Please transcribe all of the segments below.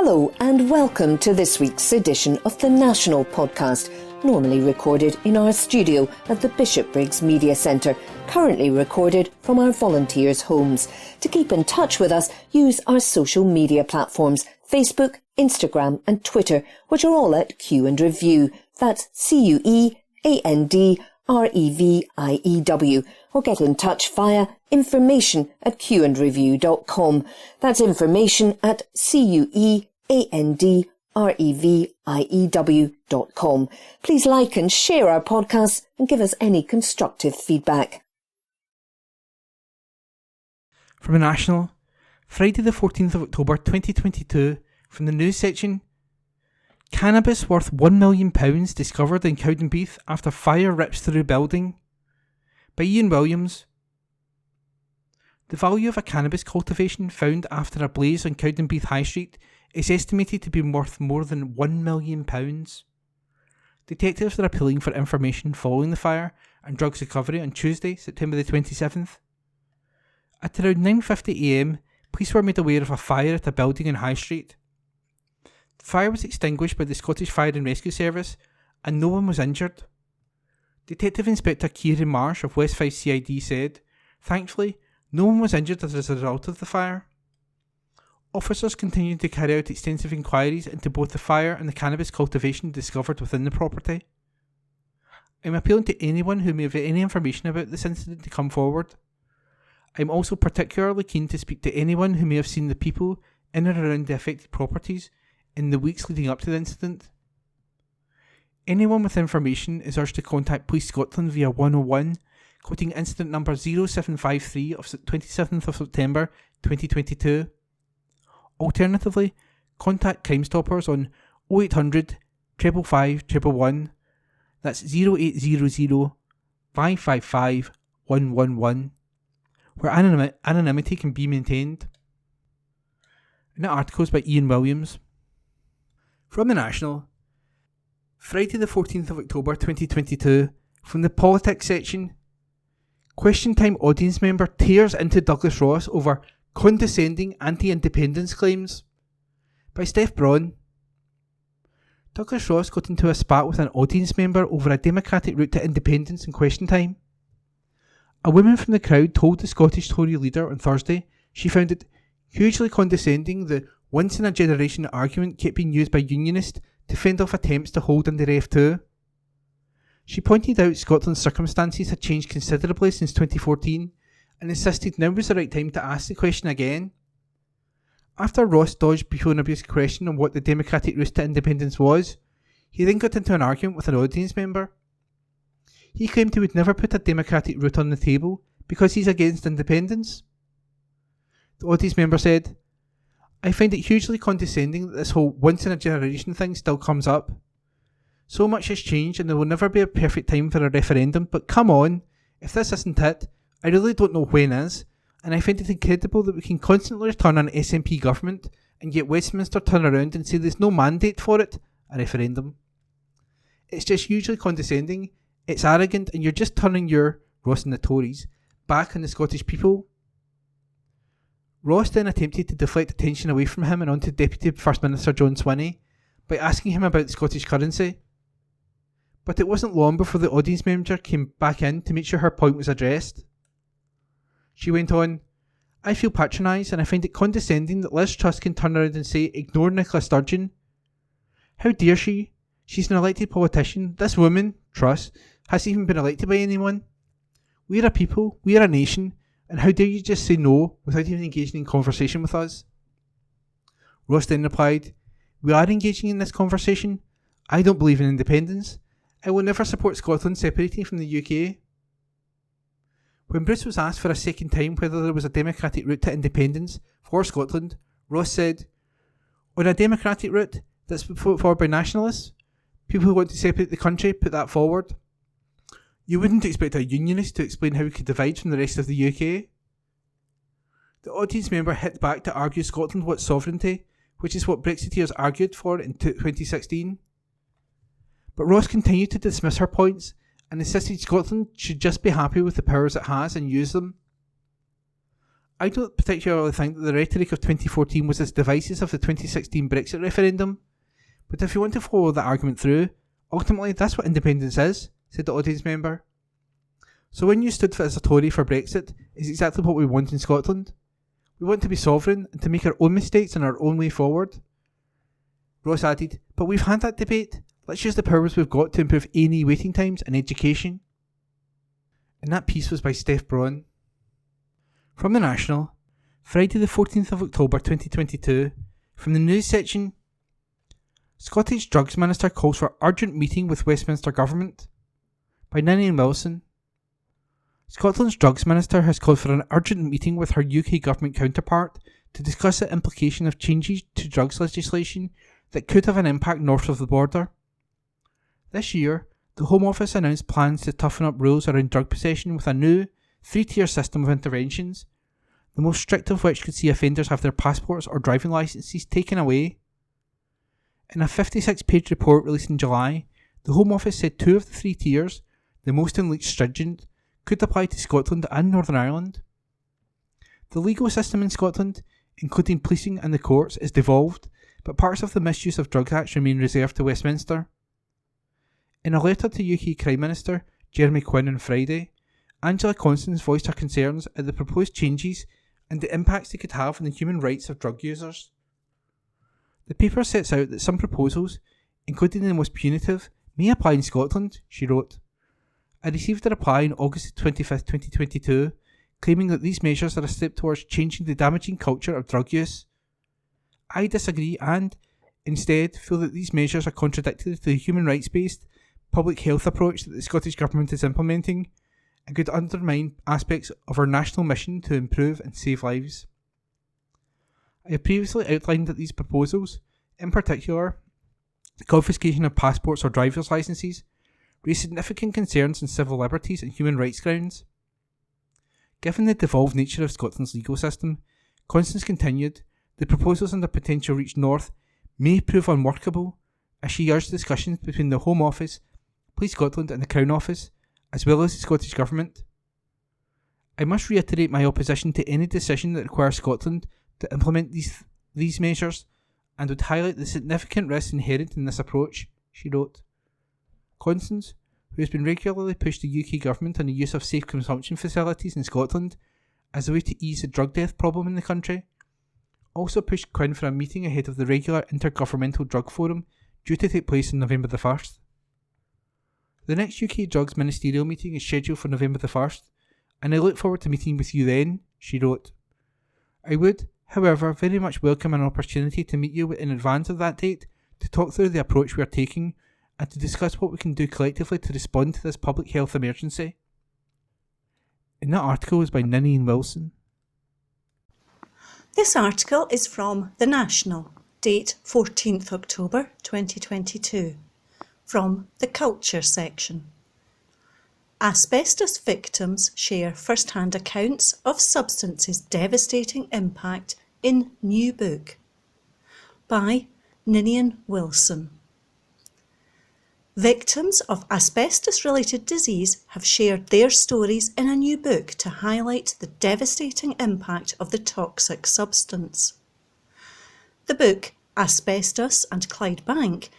Hello and welcome to this week's edition of the National Podcast, normally recorded in our studio at the Bishopbriggs Media Centre, currently recorded from our volunteers' homes. To keep in touch with us, use our social media platforms, Facebook, Instagram and Twitter, which are all at Q and Review. That's CUEANDREVIEW. Or get in touch via information@qandreview.com. That's information@CUEANDREVIEW.com. Please like and share our podcasts and give us any constructive feedback. From the National, Friday the 14th of October 2022, from the news section, cannabis worth £1 million discovered in Cowdenbeath after fire rips through building. By Ian Williams. The value of a cannabis cultivation found after a blaze on Cowdenbeath High Street is estimated to be worth more than £1 million. Detectives are appealing for information following the fire and drugs recovery on Tuesday, September the 27th. At around 9:50am, police were made aware of a fire at a building on High Street. The fire was extinguished by the Scottish Fire and Rescue Service and no one was injured. Detective Inspector Kieran Marsh of West 5 CID said, "Thankfully, no one was injured as a result of the fire." Officers continued to carry out extensive inquiries into both the fire and the cannabis cultivation discovered within the property. I'm appealing to anyone who may have any information about this incident to come forward. I'm also particularly keen to speak to anyone who may have seen the people in and around the affected properties in the weeks leading up to the incident. Anyone with information is urged to contact Police Scotland via 101, quoting incident number 0753 of 27th of September 2022. Alternatively, contact Crime Stoppers on 0800 555 111, that's 0800 555 111, where anonymity can be maintained. And that article is by Ian Williams. From the National, Friday the 14th of October 2022, from the politics section, Question Time audience member tears into Douglas Ross over condescending anti-independence claims, by Steph Braun. Douglas Ross got into a spat with an audience member over a democratic route to independence in Question Time. A woman from the crowd told the Scottish Tory leader on Thursday she found it hugely condescending the once-in-a-generation argument kept being used by unionists to fend off attempts to hold under F2. She pointed out Scotland's circumstances had changed considerably since 2014 and insisted now was the right time to ask the question again. After Ross dodged before an abuse question on what the democratic route to independence was, he then got into an argument with an audience member. He claimed he would never put a democratic route on the table because he's against independence. The audience member said, "I find it hugely condescending that this whole once-in-a-generation thing still comes up. So much has changed and there will never be a perfect time for a referendum, but come on, if this isn't it, I really don't know when is, and I find it incredible that we can constantly return an SNP government and yet Westminster turn around and say there's no mandate for it, a referendum. It's just hugely condescending, it's arrogant, and you're just turning your, Ross and the Tories, back on the Scottish people." Ross then attempted to deflect attention away from him and onto Deputy First Minister John Swinney by asking him about the Scottish currency. But it wasn't long before the audience member came back in to make sure her point was addressed. She went on, "I feel patronised and I find it condescending that Liz Truss can turn around and say, 'Ignore Nicola Sturgeon.' How dare she? She's an elected politician. This woman, Truss, hasn't even been elected by anyone. We're a people, we're a nation, and how dare you just say no without even engaging in conversation with us?" Ross then replied, "We are engaging in this conversation. I don't believe in independence. I will never support Scotland separating from the UK." When Bruce was asked for a second time whether there was a democratic route to independence for Scotland, Ross said, "On a democratic route that's put forward by nationalists, people who want to separate the country put that forward. You wouldn't expect a unionist to explain how we could divide from the rest of the UK." The audience member hit back to argue Scotland wants sovereignty, which is what Brexiteers argued for in 2016. But Ross continued to dismiss her points and insisted Scotland should just be happy with the powers it has and use them. I don't particularly think that the rhetoric of 2014 was as divisive of the 2016 Brexit referendum, but if you want to follow that argument through, ultimately that's what independence is, said the audience member. So when you stood as a Tory for Brexit is exactly what we want in Scotland. We want to be sovereign and to make our own mistakes and our own way forward. Ross added, but we've had that debate. Let's use the powers we've got to improve A&E waiting times and education. And that piece was by Steph Braun. From the National, Friday the 14th of October 2022, from the news section, Scottish Drugs Minister calls for urgent meeting with Westminster Government, by Ninian Wilson. Scotland's Drugs Minister has called for an urgent meeting with her UK government counterpart to discuss the implication of changes to drugs legislation that could have an impact north of the border. This year, the Home Office announced plans to toughen up rules around drug possession with a new, 3-tier system of interventions, the most strict of which could see offenders have their passports or driving licences taken away. In a 56-page report released in July, the Home Office said 2 of the 3 tiers, the most and least stringent, could apply to Scotland and Northern Ireland. The legal system in Scotland, including policing and the courts, is devolved, but parts of the Misuse of Drugs Act remain reserved to Westminster. In a letter to UK Crime Minister Jeremy Quinn on Friday, Angela Constance voiced her concerns at the proposed changes and the impacts they could have on the human rights of drug users. The paper sets out that some proposals, including the most punitive, may apply in Scotland, she wrote. I received a reply on August 25, 2022, claiming that these measures are a step towards changing the damaging culture of drug use. I disagree and, instead, feel that these measures are contradictory to the human rights-based public health approach that the Scottish Government is implementing and could undermine aspects of our national mission to improve and save lives. I have previously outlined that these proposals, in particular, the confiscation of passports or driver's licences, raise significant concerns on civil liberties and human rights grounds. Given the devolved nature of Scotland's legal system, Constance continued, the proposals and the potential reach north may prove unworkable, as she urged discussions between the Home Office, Police Scotland and the Crown Office, as well as the Scottish Government. I must reiterate my opposition to any decision that requires Scotland to implement these measures and would highlight the significant risks inherent in this approach, she wrote. Constance, who has been regularly pushed the UK Government on the use of safe consumption facilities in Scotland as a way to ease the drug death problem in the country, also pushed Quinn for a meeting ahead of the regular Intergovernmental Drug Forum due to take place on November the 1st. The next UK Drugs Ministerial meeting is scheduled for November the 1st, and I look forward to meeting with you then, she wrote. I would, however, very much welcome an opportunity to meet you in advance of that date to talk through the approach we are taking and to discuss what we can do collectively to respond to this public health emergency. And that article is by Ninian Wilson. This article is from The National, date 14th October 2022, from the Culture section. Asbestos victims share first-hand accounts of substance's devastating impact in new book, by Ninian Wilson. Victims of asbestos-related disease have shared their stories in a new book to highlight the devastating impact of the toxic substance. The book, Asbestos and Clydebank,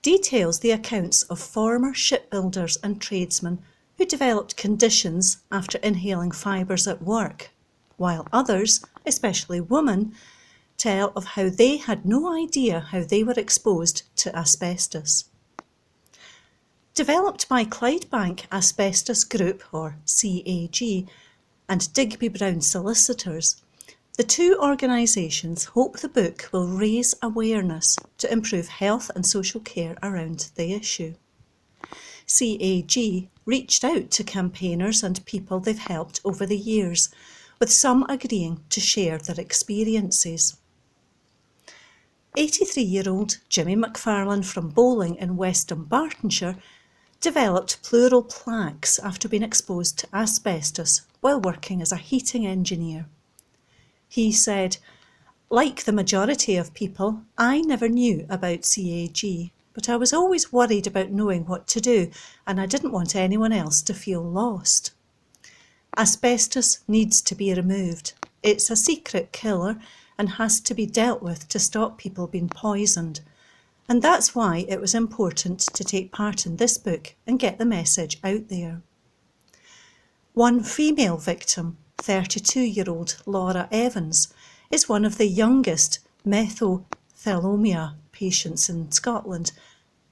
details the accounts of former shipbuilders and tradesmen who developed conditions after inhaling fibres at work, while others, especially women, tell of how they had no idea how they were exposed to asbestos. Developed by Clydebank Asbestos Group, or CAG, and Digby Brown Solicitors, the two organisations hope the book will raise awareness to improve health and social care around the issue. CAG reached out to campaigners and people they've helped over the years, with some agreeing to share their experiences. 83-year-old Jimmy McFarlane from Bowling in West Dumbartonshire developed pleural plaques after being exposed to asbestos while working as a heating engineer. He said, "Like the majority of people, I never knew about CAG, but I was always worried about knowing what to do, and I didn't want anyone else to feel lost. Asbestos needs to be removed. it's a secret killer and has to be dealt with to stop people being poisoned. And that's why it was important to take part in this book and get the message out there. One female victim, 32-year-old Laura Evans, is one of the youngest mesothelioma patients in Scotland,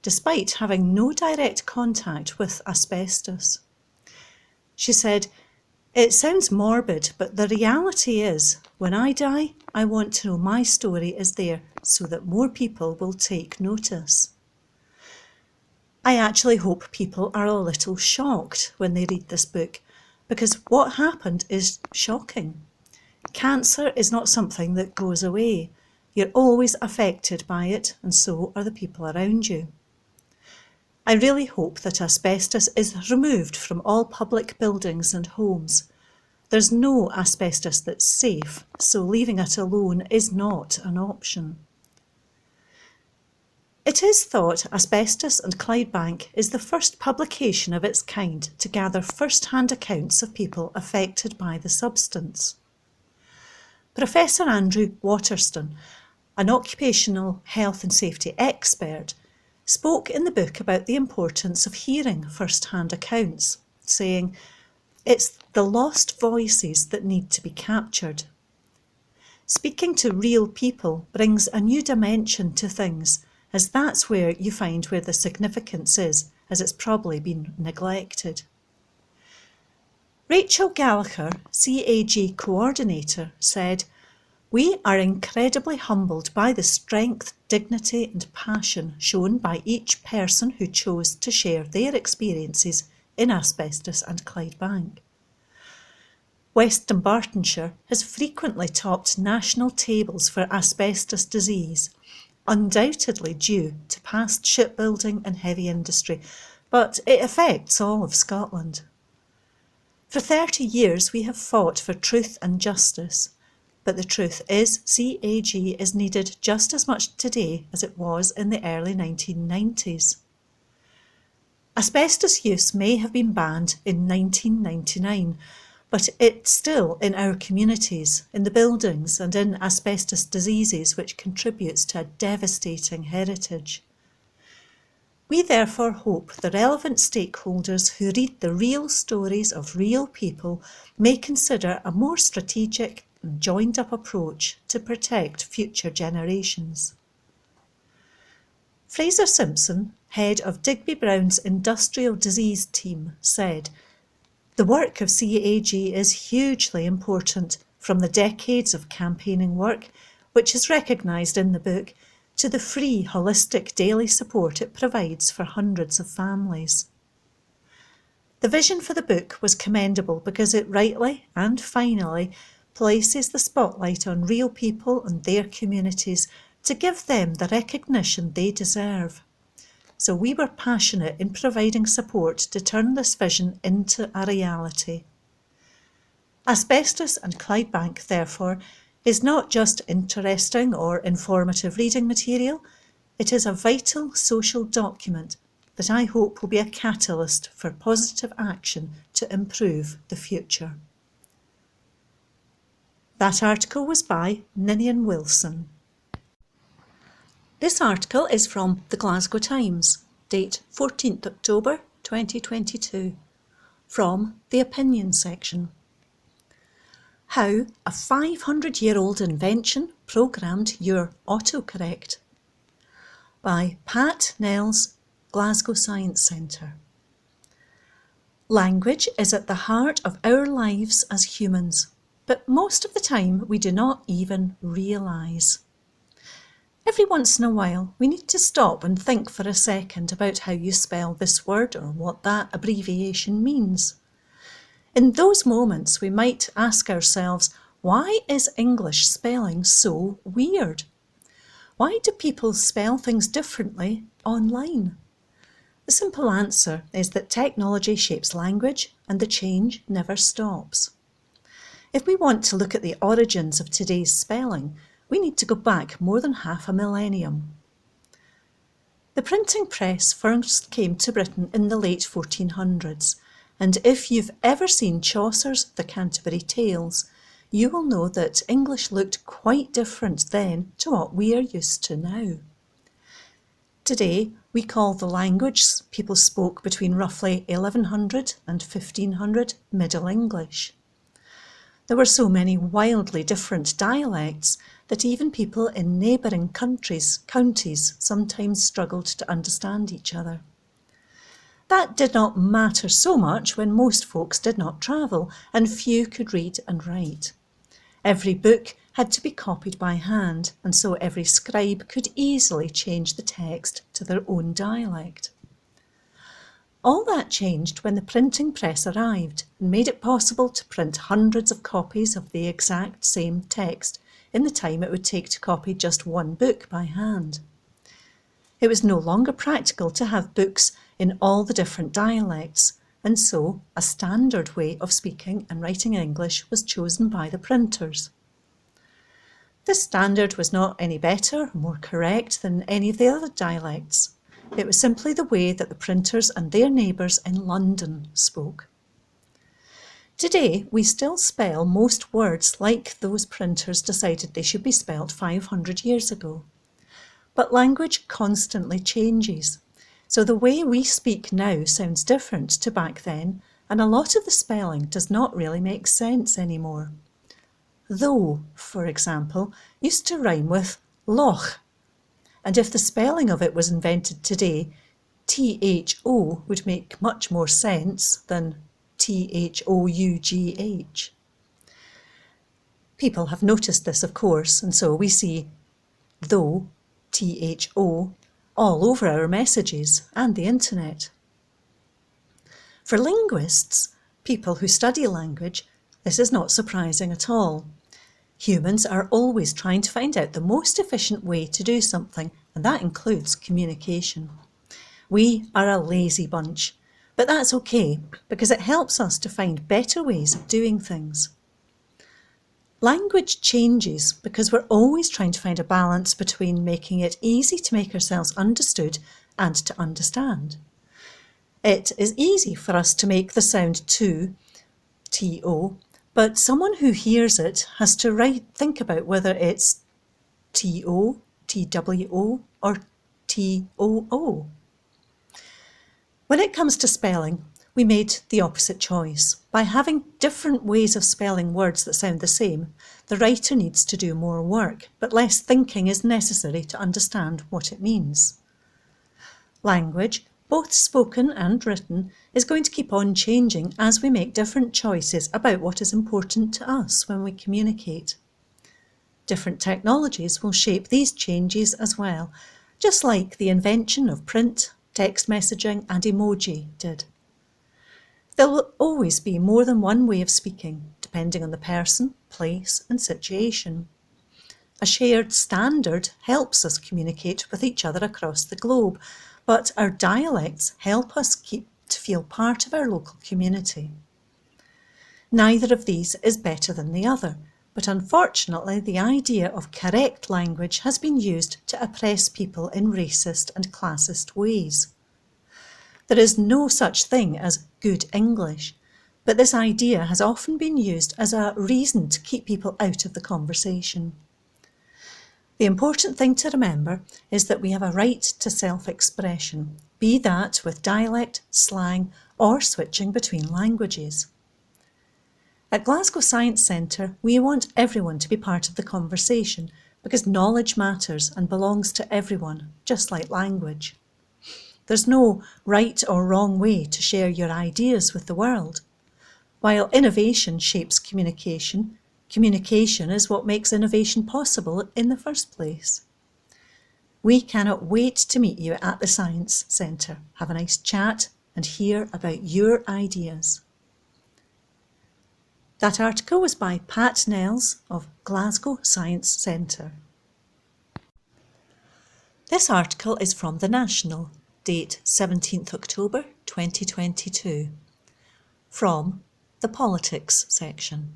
despite having no direct contact with asbestos. She said, "It sounds morbid, but the reality is, when I die, I want to know my story is there so that more people will take notice." I actually hope people are a little shocked when they read this book, because what happened is shocking. Cancer is not something that goes away. You're always affected by it, and so are the people around you. I really hope that asbestos is removed from all public buildings and homes. There's no asbestos that's safe, so leaving it alone is not an option. It is thought Asbestos and Clydebank is the first publication of its kind to gather first-hand accounts of people affected by the substance. Professor Andrew Waterston, an occupational health and safety expert, spoke in the book about the importance of hearing first-hand accounts, saying, "It's the lost voices that need to be captured." Speaking to real people brings a new dimension to things, as that's where you find where the significance is, as it's probably been neglected. Rachel Gallagher, CAG coordinator, said, "We are incredibly humbled by the strength, dignity and passion shown by each person who chose to share their experiences in asbestos and Clydebank. West Dunbartonshire has frequently topped national tables for asbestos disease, undoubtedly due to past shipbuilding and heavy industry, but it affects all of Scotland. For 30 years we have fought for truth and justice, but the truth is CAG is needed just as much today as it was in the early 1990s. Asbestos use may have been banned in 1999, but it's still in our communities, in the buildings and in asbestos diseases, which contributes to a devastating heritage. We therefore hope the relevant stakeholders who read the real stories of real people may consider a more strategic and joined-up approach to protect future generations. Fraser Simpson, head of Digby Brown's Industrial Disease Team, said, "The work of CAG is hugely important, from the decades of campaigning work, which is recognised in the book, to the free, holistic daily support it provides for hundreds of families." The vision for the book was commendable because it rightly and finally places the spotlight on real people and their communities to give them the recognition they deserve. So we were passionate in providing support to turn this vision into a reality. Asbestos and Clydebank, therefore, is not just interesting or informative reading material, it is a vital social document that I hope will be a catalyst for positive action to improve the future. That article was by Ninian Wilson. This article is from the Glasgow Times, date 14th October 2022, from the opinion section. How a 500-year-old invention programmed your autocorrect, by Pat Nels, Glasgow Science Centre. Language is at the heart of our lives as humans, but most of the time we do not even realise. Every once in a while we need to stop and think for a second about how you spell this word or what that abbreviation means. In those moments we might ask ourselves, why is English spelling so weird? Why do people spell things differently online? The simple answer is that technology shapes language and the change never stops. If we want to look at the origins of today's spelling, we need to go back more than half a millennium. The printing press first came to Britain in the late 1400s, and if you've ever seen Chaucer's The Canterbury Tales, you will know that English looked quite different then to what we are used to now. Today, we call the language people spoke between roughly 1100 and 1500 Middle English. There were so many wildly different dialects that even people in neighbouring counties sometimes struggled to understand each other. That did not matter so much when most folks did not travel and few could read and write. Every book had to be copied by hand, and so every scribe could easily change the text to their own dialect. All that changed when the printing press arrived and made it possible to print hundreds of copies of the exact same text in the time it would take to copy just one book by hand. It was no longer practical to have books in all the different dialects, and so a standard way of speaking and writing English was chosen by the printers. This standard was not any better or more correct than any of the other dialects. It was simply the way that the printers and their neighbours in London spoke. Today, we still spell most words like those printers decided they should be spelt 500 years ago. But language constantly changes, so the way we speak now sounds different to back then, and a lot of the spelling does not really make sense anymore. Though, for example, used to rhyme with loch, and if the spelling of it was invented today, THO would make much more sense than THOUGH. People have noticed this, of course, and so we see though, THO, all over our messages and the internet. For linguists, people who study language, this is not surprising at all. Humans are always trying to find out the most efficient way to do something, and that includes communication. We are a lazy bunch, but that's okay because it helps us to find better ways of doing things. Language changes because we're always trying to find a balance between making it easy to make ourselves understood and to understand. It is easy for us to make the sound to, T-O, but someone who hears it has to think about whether it's T-O, T-W-O, or T-O-O. When it comes to spelling, we made the opposite choice. By having different ways of spelling words that sound the same, the writer needs to do more work, but less thinking is necessary to understand what it means. Language, both spoken and written, is going to keep on changing as we make different choices about what is important to us when we communicate. Different technologies will shape these changes as well, just like the invention of print, text messaging and emoji did. There will always be more than one way of speaking, depending on the person, place and situation. A shared standard helps us communicate with each other across the globe, but our dialects help us to feel part of our local community. Neither of these is better than the other, but unfortunately the idea of correct language has been used to oppress people in racist and classist ways. There is no such thing as good English, but this idea has often been used as a reason to keep people out of the conversation. The important thing to remember is that we have a right to self-expression, be that with dialect, slang, or switching between languages. At Glasgow Science Centre, we want everyone to be part of the conversation because knowledge matters and belongs to everyone, just like language. There's no right or wrong way to share your ideas with the world. While innovation shapes communication, communication is what makes innovation possible in the first place. We cannot wait to meet you at the Science Centre, have a nice chat and hear about your ideas. That article was by Pat Nels of Glasgow Science Centre. This article is from The National, date 17th October 2022, from the Politics section.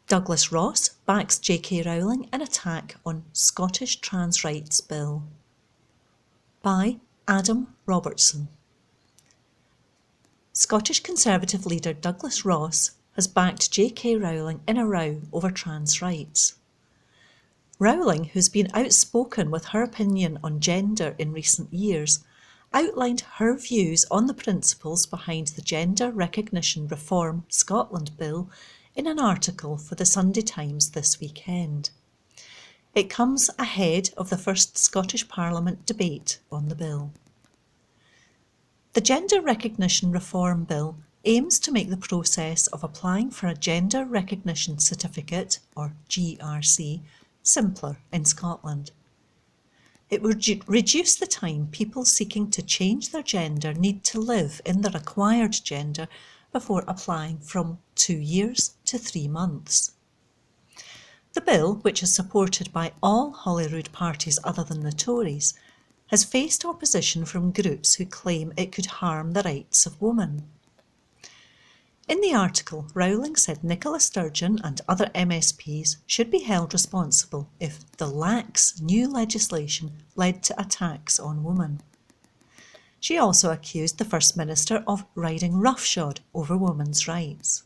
Douglas Ross backs J.K. Rowling in attack on Scottish Trans Rights Bill. By Adam Robertson. Scottish Conservative leader Douglas Ross has backed J.K. Rowling in a row over trans rights. Rowling, who's been outspoken with her opinion on gender in recent years, outlined her views on the principles behind the Gender Recognition Reform Scotland Bill in an article for the Sunday Times this weekend. It comes ahead of the first Scottish Parliament debate on the bill. The Gender Recognition Reform Bill aims to make the process of applying for a Gender Recognition Certificate, or GRC, simpler in Scotland. It would reduce the time people seeking to change their gender need to live in their acquired gender before applying, from 2 years to 3 months. The bill, which is supported by all Holyrood parties other than the Tories, has faced opposition from groups who claim it could harm the rights of women. In the article, Rowling said Nicola Sturgeon and other MSPs should be held responsible if the lax new legislation led to attacks on women. She also accused the First Minister of riding roughshod over women's rights.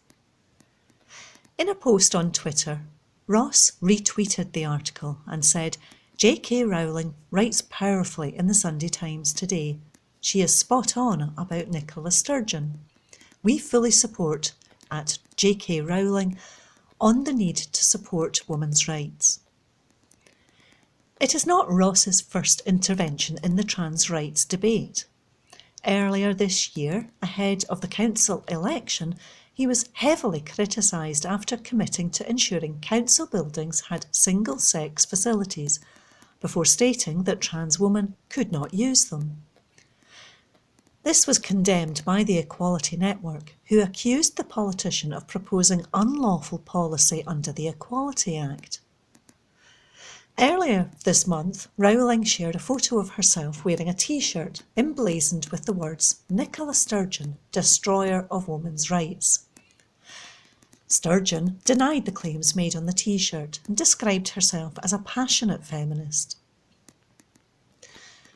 In a post on Twitter, Ross retweeted the article and said, "J.K. Rowling writes powerfully in the Sunday Times today. She is spot on about Nicola Sturgeon. We fully support, at J.K. Rowling, on the need to support women's rights." It is not Ross's first intervention in the trans rights debate. Earlier this year, ahead of the council election, he was heavily criticised after committing to ensuring council buildings had single-sex facilities, before stating that trans women could not use them. This was condemned by the Equality Network, who accused the politician of proposing unlawful policy under the Equality Act. Earlier this month, Rowling shared a photo of herself wearing a T-shirt emblazoned with the words "Nicola Sturgeon, Destroyer of Women's Rights." Sturgeon denied the claims made on the T-shirt and described herself as a passionate feminist.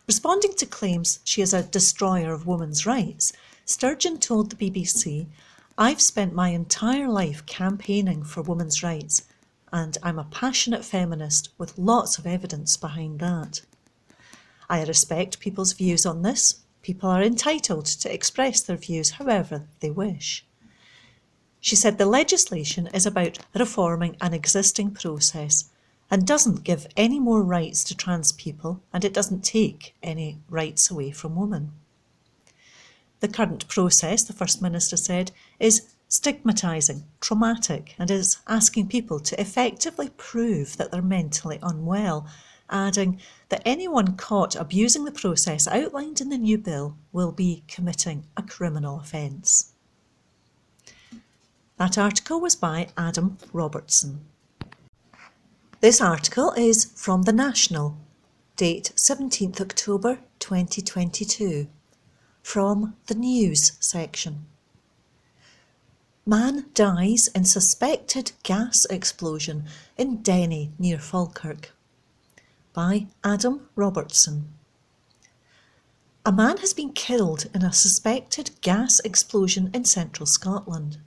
Responding to claims she is a destroyer of women's rights, Sturgeon told the BBC, "I've spent my entire life campaigning for women's rights, and I'm a passionate feminist with lots of evidence behind that. I respect people's views on this. People are entitled to express their views however they wish." She said the legislation is about reforming an existing process and doesn't give any more rights to trans people, and it doesn't take any rights away from women. The current process, the First Minister said, is stigmatising, traumatic, and is asking people to effectively prove that they're mentally unwell, adding that anyone caught abusing the process outlined in the new bill will be committing a criminal offence. That article was by Adam Robertson. This article is from The National, date 17th October 2022, from the News section. Man dies in suspected gas explosion in Denny near Falkirk, by Adam Robertson. A man has been killed in a suspected gas explosion in central Scotland.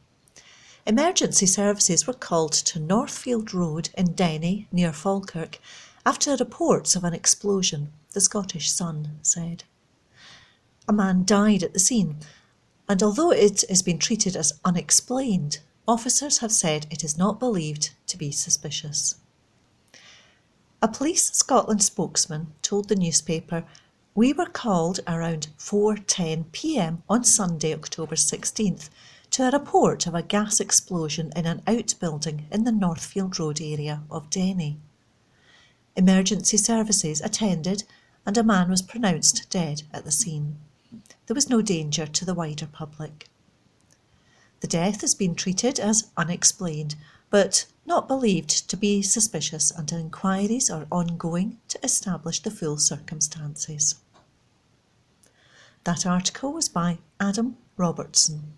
Emergency services were called to Northfield Road in Denny, near Falkirk, after reports of an explosion, the Scottish Sun said. A man died at the scene, and although it has been treated as unexplained, officers have said it is not believed to be suspicious. A Police Scotland spokesman told the newspaper, "We were called around 4:10 p.m. on Sunday, October 16th, to a report of a gas explosion in an outbuilding in the Northfield Road area of Denny. Emergency services attended and a man was pronounced dead at the scene. There was no danger to the wider public. The death has been treated as unexplained, but not believed to be suspicious, and inquiries are ongoing to establish the full circumstances." That article was by Adam Robertson.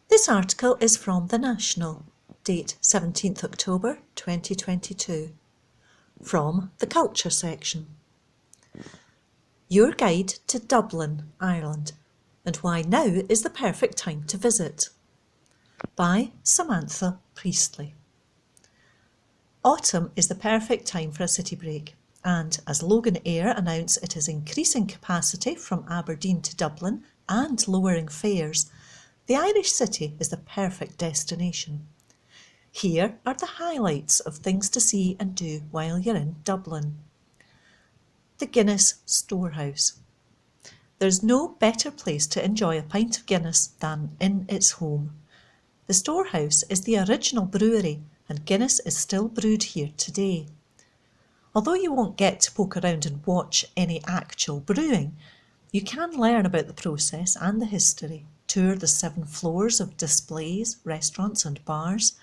This article is from The National, date 17th October 2022, from the Culture section. Your guide to Dublin, Ireland, and why now is the perfect time to visit. by Samantha Priestley. Autumn is the perfect time for a city break, and as Logan Air announce it is increasing capacity from Aberdeen to Dublin and lowering fares, the Irish city is the perfect destination. Here are the highlights of things to see and do while you're in Dublin. The Guinness Storehouse. There's no better place to enjoy a pint of Guinness than in its home. The Storehouse is the original brewery, and Guinness is still brewed here today. Although you won't get to poke around and watch any actual brewing, you can learn about the process and the history, tour the 7 floors of displays, restaurants and bars,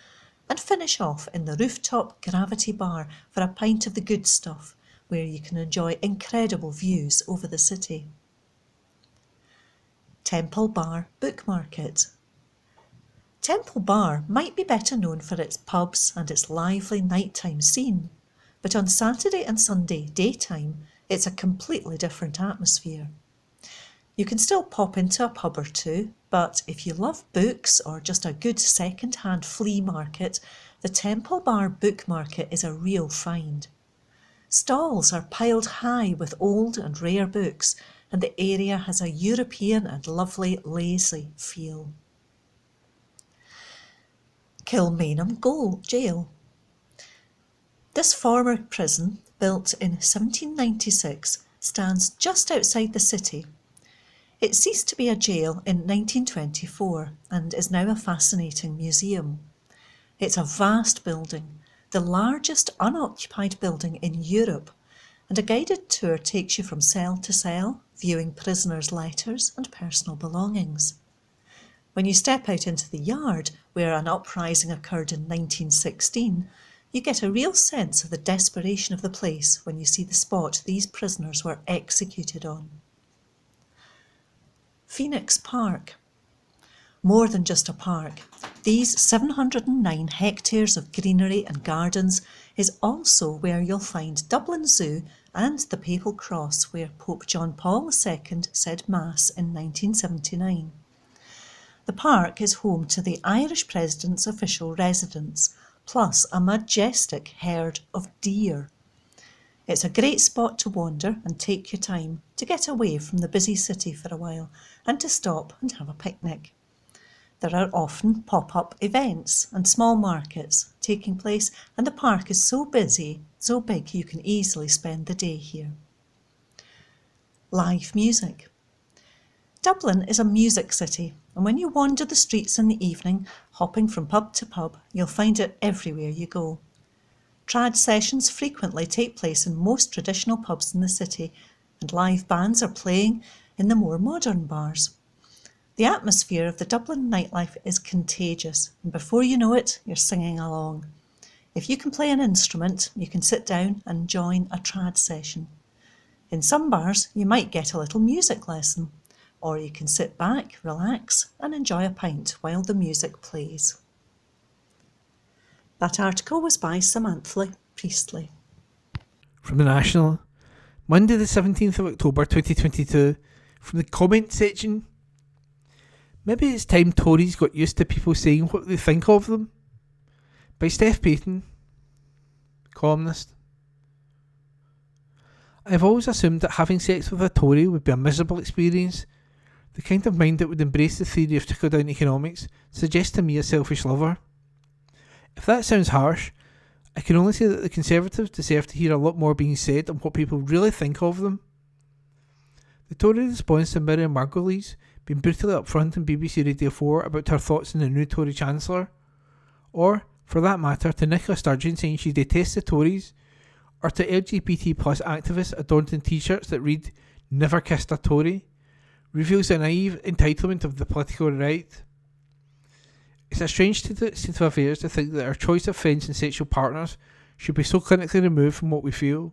and finish off in the rooftop Gravity Bar for a pint of the good stuff, where you can enjoy incredible views over the city. Temple Bar Book Market. Temple Bar might be better known for its pubs and its lively nighttime scene, but on Saturday and Sunday daytime, it's a completely different atmosphere. You can still pop into a pub or two, but if you love books or just a good second-hand flea market, the Temple Bar Book Market is a real find. Stalls are piled high with old and rare books, and the area has a European and lovely lazy feel. Kilmainham Jail. This former prison, built in 1796, stands just outside the city. It ceased to be a jail in 1924 and is now a fascinating museum. It's a vast building, the largest unoccupied building in Europe, and a guided tour takes you from cell to cell, viewing prisoners' letters and personal belongings. When you step out into the yard, where an uprising occurred in 1916, you get a real sense of the desperation of the place when you see the spot these prisoners were executed on. Phoenix Park. More than just a park, these 709 hectares of greenery and gardens is also where you'll find Dublin Zoo and the Papal Cross, where Pope John Paul II said Mass in 1979. The park is home to the Irish President's official residence, plus a majestic herd of deer. It's a great spot to wander and take your time, to get away from the busy city for a while and to stop and have a picnic. There are often pop-up events and small markets taking place, and the park is so big you can easily spend the day here. Live music. Dublin is a music city, and when you wander the streets in the evening, hopping from pub to pub, you'll find it everywhere you go. Trad sessions frequently take place in most traditional pubs in the city, and live bands are playing in the more modern bars. The atmosphere of the Dublin nightlife is contagious, and before you know it, you're singing along. If you can play an instrument, you can sit down and join a trad session. In some bars, you might get a little music lesson, or you can sit back, relax, and enjoy a pint while the music plays. That article was by Samantha Priestley. From the National, Monday the 17th of October 2022, from the comment section. Maybe it's time Tories got used to people saying what they think of them. By Steph Payton, columnist. I've always assumed that having sex with a Tory would be a miserable experience. The kind of mind that would embrace the theory of trickle-down economics suggests to me a selfish lover. If that sounds harsh, I can only say that the Conservatives deserve to hear a lot more being said on what people really think of them. The Tory response to Miriam Margolyes being brutally upfront on BBC Radio 4 about her thoughts on the new Tory Chancellor, or, for that matter, to Nicola Sturgeon saying she detests the Tories, or to LGBT plus activists adorned in t-shirts that read "Never kissed a Tory," reveals a naive entitlement of the political right. It's a strange state of affairs to think that our choice of friends and sexual partners should be so clinically removed from what we feel.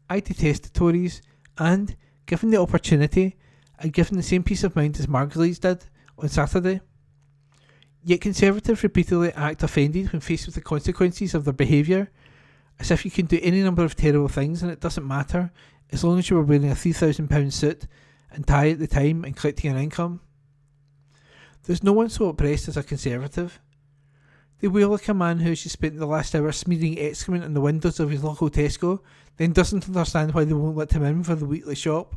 I detest the Tories, and, given the opportunity, I'd given the same peace of mind as Margolyes did on Saturday. Yet Conservatives repeatedly act offended when faced with the consequences of their behaviour, as if you can do any number of terrible things and it doesn't matter, as long as you were wearing a £3,000 suit and tie at the time and collecting an income. There's no one so oppressed as a Conservative. They wail like a man who has just spent the last hour smearing excrement on the windows of his local Tesco, then doesn't understand why they won't let him in for the weekly shop.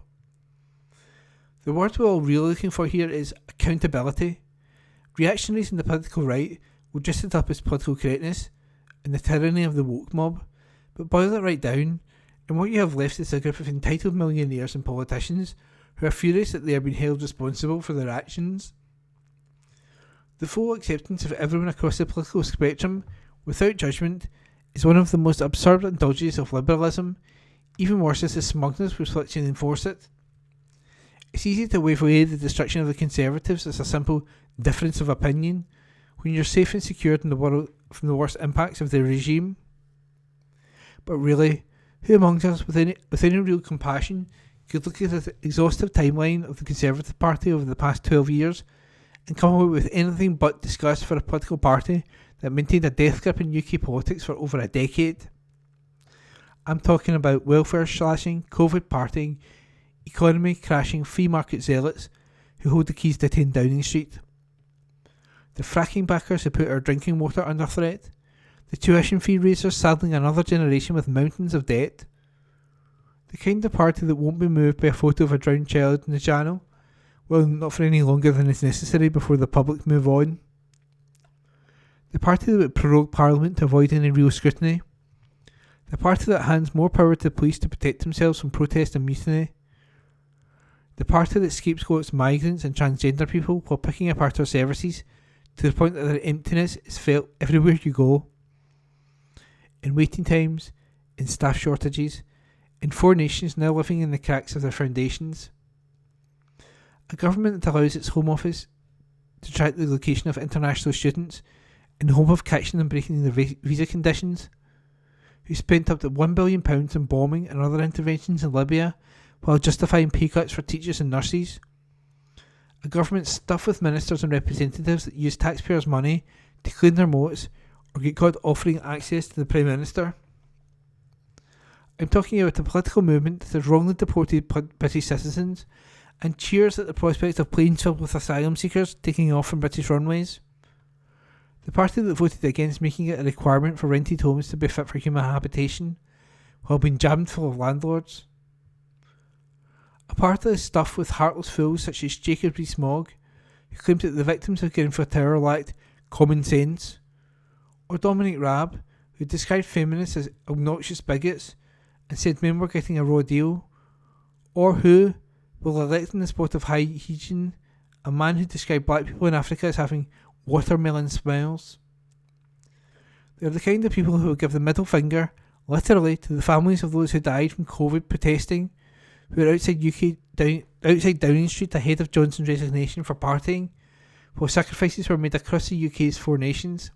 The word we're all really looking for here is accountability. Reactionaries in the political right will dress it up as political correctness and the tyranny of the woke mob, but boil it right down, and what you have left is a group of entitled millionaires and politicians who are furious that they are being held responsible for their actions. The full acceptance of everyone across the political spectrum, without judgment, is one of the most absurd indulgences of liberalism. Even worse is the smugness with which they enforce it. It's easy to wave away the destruction of the Conservatives as a simple difference of opinion, when you're safe and secure in the world from the worst impacts of the regime. But really, who amongst us with any real compassion could look at the exhaustive timeline of the Conservative Party over the past 12 years and come away with anything but disgust for a political party that maintained a death grip in UK politics for over a decade? I'm talking about welfare slashing, COVID partying, economy crashing free market zealots who hold the keys to 10 Downing Street. The fracking backers who put our drinking water under threat. The tuition fee raisers saddling another generation with mountains of debt. The kind of party that won't be moved by a photo of a drowned child in the channel. Well, not for any longer than is necessary before the public move on. The party that would prorogue Parliament to avoid any real scrutiny. The party that hands more power to the police to protect themselves from protest and mutiny. The party that scapegoats migrants and transgender people while picking apart our services to the point that their emptiness is felt everywhere you go. In waiting times, in staff shortages, in 4 nations now living in the cracks of their foundations. A government that allows its Home Office to track the location of international students in the hope of catching them breaking their visa conditions, who spent up to £1 billion in bombing and other interventions in Libya while justifying pay cuts for teachers and nurses. A government stuffed with ministers and representatives that use taxpayers' money to clean their moats or get caught offering access to the Prime Minister. I'm talking about a political movement that has wrongly deported British citizens and cheers at the prospect of planes filled with asylum seekers taking off from British runways. The party that voted against making it a requirement for rented homes to be fit for human habitation while being jammed full of landlords. A party that is stuffed with heartless fools such as Jacob Rees-Mogg, who claimed that the victims of Grenfell Tower lacked common sense, or Dominic Raab, who described feminists as obnoxious bigots and said men were getting a raw deal, or who, while electing the spot of high hygiene, a man who described black people in Africa as having watermelon smiles. They are the kind of people who will give the middle finger, literally, to the families of those who died from COVID protesting, who are outside Downing Street ahead of Johnson's resignation for partying, while sacrifices were made across the UK's 4 nations.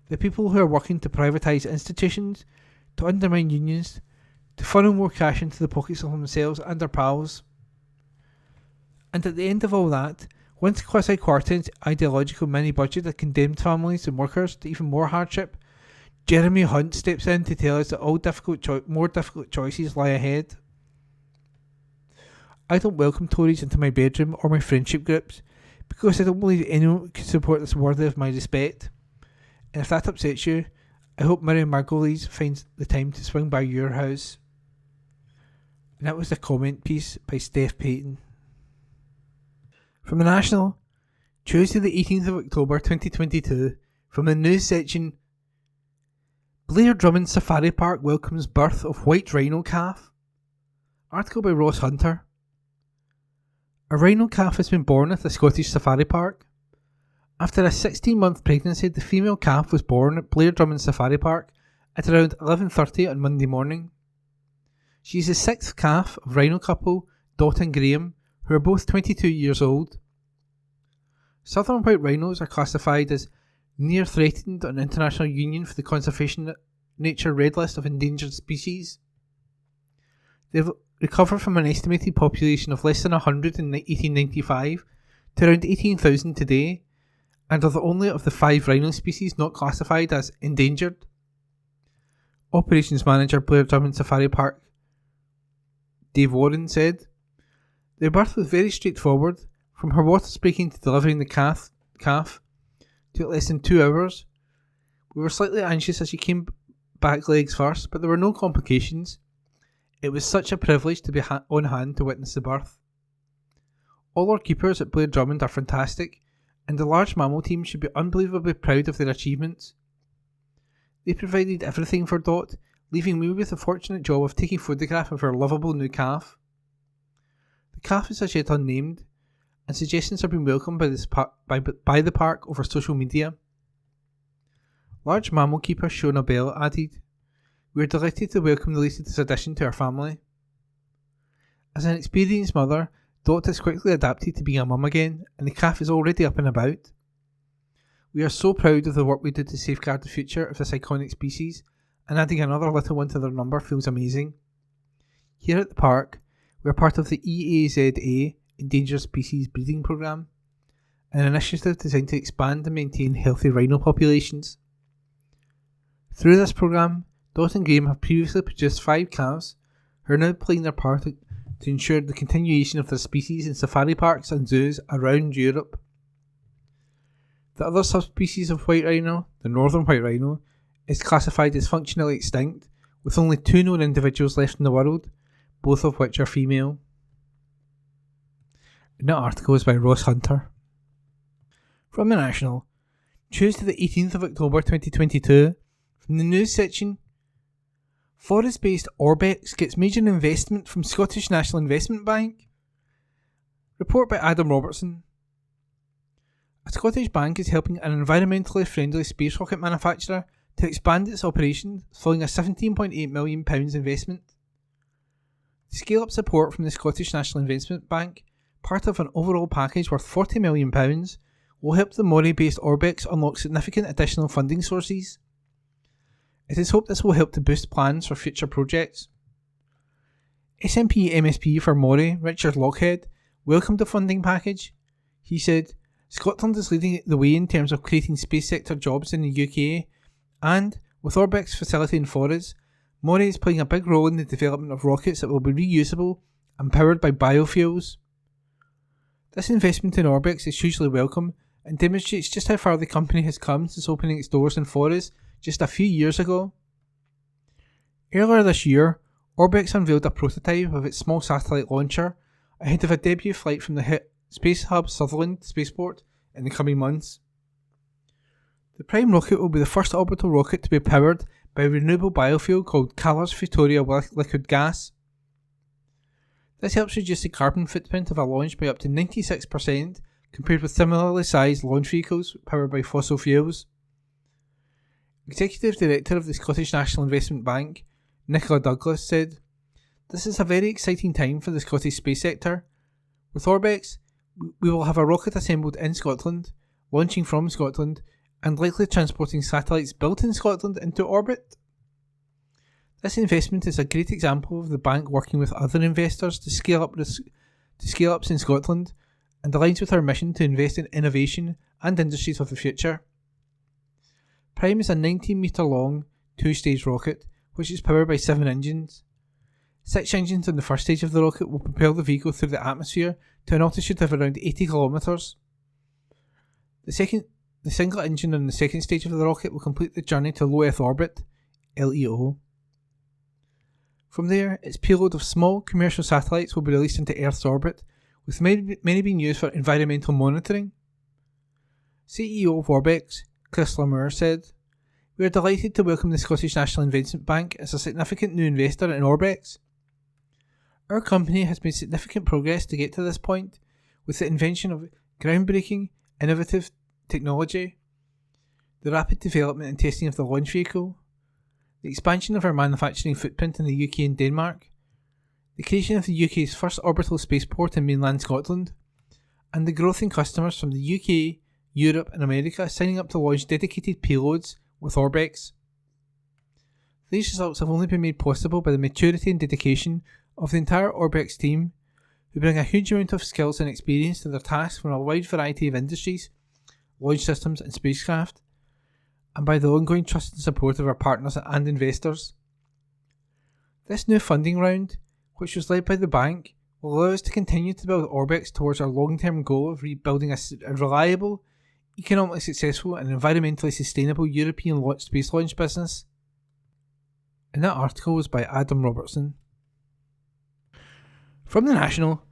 The people who are working to privatise institutions, to undermine unions, to funnel more cash into the pockets of themselves and their pals. And at the end of all that, once Kwasi Kwarteng's ideological mini-budget had condemned families and workers to even more hardship, Jeremy Hunt steps in to tell us that all more difficult choices lie ahead. I don't welcome Tories into my bedroom or my friendship groups, because I don't believe anyone could support this worthy of my respect. And if that upsets you, I hope Miriam Margolyes finds the time to swing by your house. And that was a comment piece by Steph Payton. From the National, Tuesday the 18th of October 2022, from the news section, Blair Drummond Safari Park welcomes birth of white rhino calf. Article by Ross Hunter. A rhino calf has been born at the Scottish Safari Park. After a 16-month pregnancy, the female calf was born at Blair Drummond Safari Park at around 11:30 on Monday morning. She is the 6th calf of rhino couple Dot and Graham, who are both 22 years old. Southern white rhinos are classified as near threatened on International Union for the Conservation Nature Red List of Endangered Species. They've recovered from an estimated population of less than 100 in 1895 to around 18,000 today, and are the only of the 5 rhino species not classified as endangered. Operations Manager Blair Drummond Safari Park Dave Warren said, "Their birth was very straightforward, From her waters breaking to delivering the calf took less than 2 hours. We were slightly anxious as she came back legs first, but there were no complications. It was such a privilege to be on hand to witness the birth. All our keepers at Blair Drummond are fantastic, and the large mammal team should be unbelievably proud of their achievements. They provided everything for Dot, leaving me with the fortunate job of taking photograph of her lovable new calf. The calf is as yet unnamed, and suggestions have been welcomed by the park over social media. Large mammal keeper Shona Bell added, "We are delighted to welcome the latest addition to our family." As an experienced mother, Dot has quickly adapted to being a mum again, and the calf is already up and about. We are so proud of the work we did to safeguard the future of this iconic species, and adding another little one to their number feels amazing. Here at the park, we are part of the EAZA Endangered Species Breeding Programme, an initiative designed to expand and maintain healthy rhino populations. Through this programme, Dot and Graham have previously produced 5 calves who are now playing their part to ensure the continuation of their species in safari parks and zoos around Europe. The other subspecies of white rhino, the northern white rhino, is classified as functionally extinct, with only 2 known individuals left in the world, both of which are female. And that article is by Ross Hunter. From the National, Tuesday the 18th of October 2022, from the news section, forest-based Orbex gets major investment from Scottish National Investment Bank. Report by Adam Robertson. A Scottish bank is helping an environmentally friendly space rocket manufacturer to expand its operations following a £17.8 million investment. The scale-up support from the Scottish National Investment Bank, part of an overall package worth £40 million, will help the Moray-based Orbex unlock significant additional funding sources. It is hoped this will help to boost plans for future projects. SNP MSP for Moray, Richard Lockhead, welcomed the funding package. He said, "Scotland is leading the way in terms of creating space sector jobs in the UK, and, with Orbex's facility in Forres, Moray is playing a big role in the development of rockets that will be reusable and powered by biofuels." This investment in Orbex is hugely welcome and demonstrates just how far the company has come since opening its doors in Forres just a few years ago. Earlier this year, Orbex unveiled a prototype of its small satellite launcher ahead of a debut flight from the Space Hub Sutherland spaceport in the coming months. The Prime rocket will be the first orbital rocket to be powered by a renewable biofuel called Calor's Futoria liquid gas. This helps reduce the carbon footprint of a launch by up to 96% compared with similarly sized launch vehicles powered by fossil fuels. Executive Director of the Scottish National Investment Bank, Nicola Douglas, said, "This is a very exciting time for the Scottish space sector. With Orbex, we will have a rocket assembled in Scotland, launching from Scotland, and likely transporting satellites built in Scotland into orbit." This investment is a great example of the bank working with other investors to scale ups in Scotland, and aligns with our mission to invest in innovation and industries of the future. Prime is a 19-metre long, 2-stage rocket, which is powered by 7 engines. 6 engines on the first stage of the rocket will propel the vehicle through the atmosphere to an altitude of around 80 kilometres. The single engine on the second stage of the rocket will complete the journey to low Earth orbit, LEO. From there, its payload of small commercial satellites will be released into Earth's orbit, with many being used for environmental monitoring. CEO of Orbex, Chris Lamour, said, "We are delighted to welcome the Scottish National Investment Bank as a significant new investor in Orbex. Our company has made significant progress to get to this point, with the invention of groundbreaking, innovative technology, the rapid development and testing of the launch vehicle, the expansion of our manufacturing footprint in the UK and Denmark, the creation of the UK's first orbital spaceport in mainland Scotland, and the growth in customers from the UK, Europe and America signing up to launch dedicated payloads with Orbex. These results have only been made possible by the maturity and dedication of the entire Orbex team, who bring a huge amount of skills and experience to their tasks from a wide variety of industries, launch systems and spacecraft, and by the ongoing trust and support of our partners and investors. This new funding round, which was led by the bank, will allow us to continue to build Orbex towards our long-term goal of rebuilding a reliable, economically successful and environmentally sustainable European space launch business. And that article was by Adam Robertson. From the National,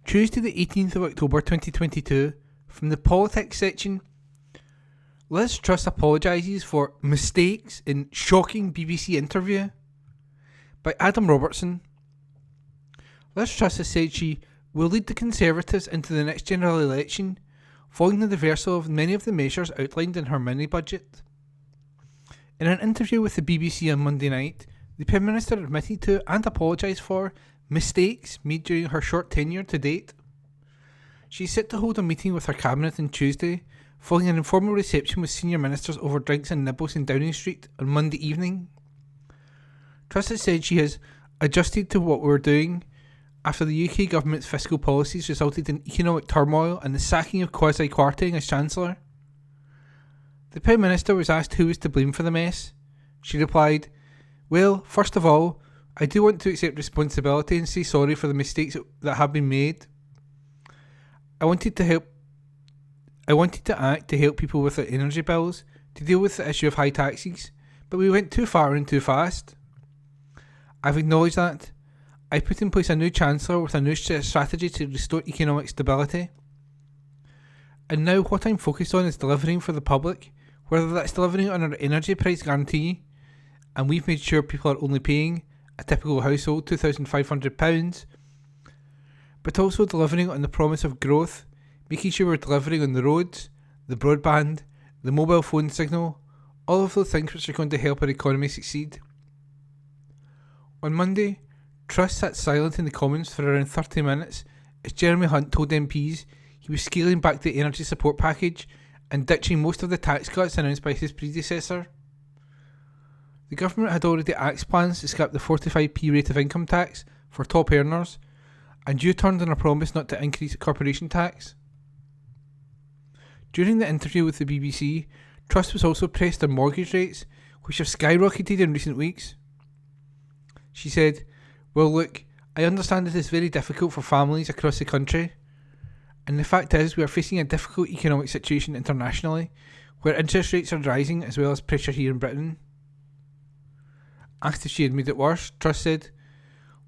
Tuesday the 18th of October 2022, from the politics section, Liz Truss apologises for mistakes in shocking BBC interview, by Adam Robertson. Liz Truss has said she will lead the Conservatives into the next general election, following the reversal of many of the measures outlined in her mini-budget. In an interview with the BBC on Monday night, the Prime Minister admitted to and apologised for mistakes made during her short tenure to date. She is set to hold a meeting with her cabinet on Tuesday, following an informal reception with senior ministers over drinks and nibbles in Downing Street on Monday evening. Truss has said she has adjusted to what we're doing after the UK government's fiscal policies resulted in economic turmoil and the sacking of Kwasi Kwarteng as Chancellor. The Prime Minister was asked who was to blame for the mess. She replied, "Well, first of all, I do want to accept responsibility and say sorry for the mistakes that have been made. I wanted to act to help people with their energy bills, to deal with the issue of high taxes, but we went too far and too fast. I've acknowledged that. I put in place a new Chancellor with a new strategy to restore economic stability. And now what I'm focused on is delivering for the public, whether that's delivering on our energy price guarantee, and we've made sure people are only paying, a typical household, £2,500, but also delivering on the promise of growth, making sure we're delivering on the roads, the broadband, the mobile phone signal, all of those things which are going to help our economy succeed." On Monday, Truss sat silent in the Commons for around 30 minutes as Jeremy Hunt told MPs he was scaling back the energy support package and ditching most of the tax cuts announced by his predecessor. The government had already axed plans to scrap the 45p rate of income tax for top earners and U-turned on a promise not to increase corporation tax. During the interview with the BBC, Truss was also pressed on mortgage rates, which have skyrocketed in recent weeks. She said, "Well look, I understand it is very difficult for families across the country, and the fact is we are facing a difficult economic situation internationally, where interest rates are rising as well as pressure here in Britain." Asked if she had made it worse, Truss said,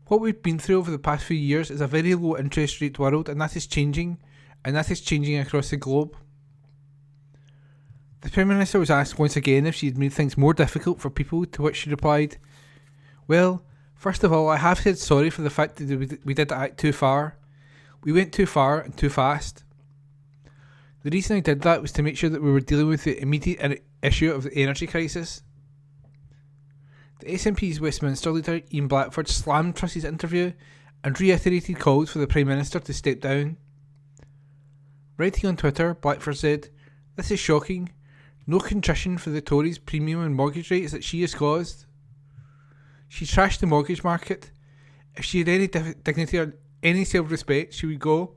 "What we've been through over the past few years is a very low interest rate world, and that is changing across the globe." The Prime Minister was asked once again if she had made things more difficult for people, to which she replied, "Well, first of all, I have said sorry for the fact that we did act too far. We went too far and too fast. The reason I did that was to make sure that we were dealing with the immediate issue of the energy crisis." The SNP's Westminster leader, Ian Blackford, slammed Truss's interview and reiterated calls for the Prime Minister to step down. Writing on Twitter, Blackford said, "This is shocking. No contrition for the Tories' premium and mortgage rates that she has caused. She trashed the mortgage market. If she had any dignity or any self-respect, she would go."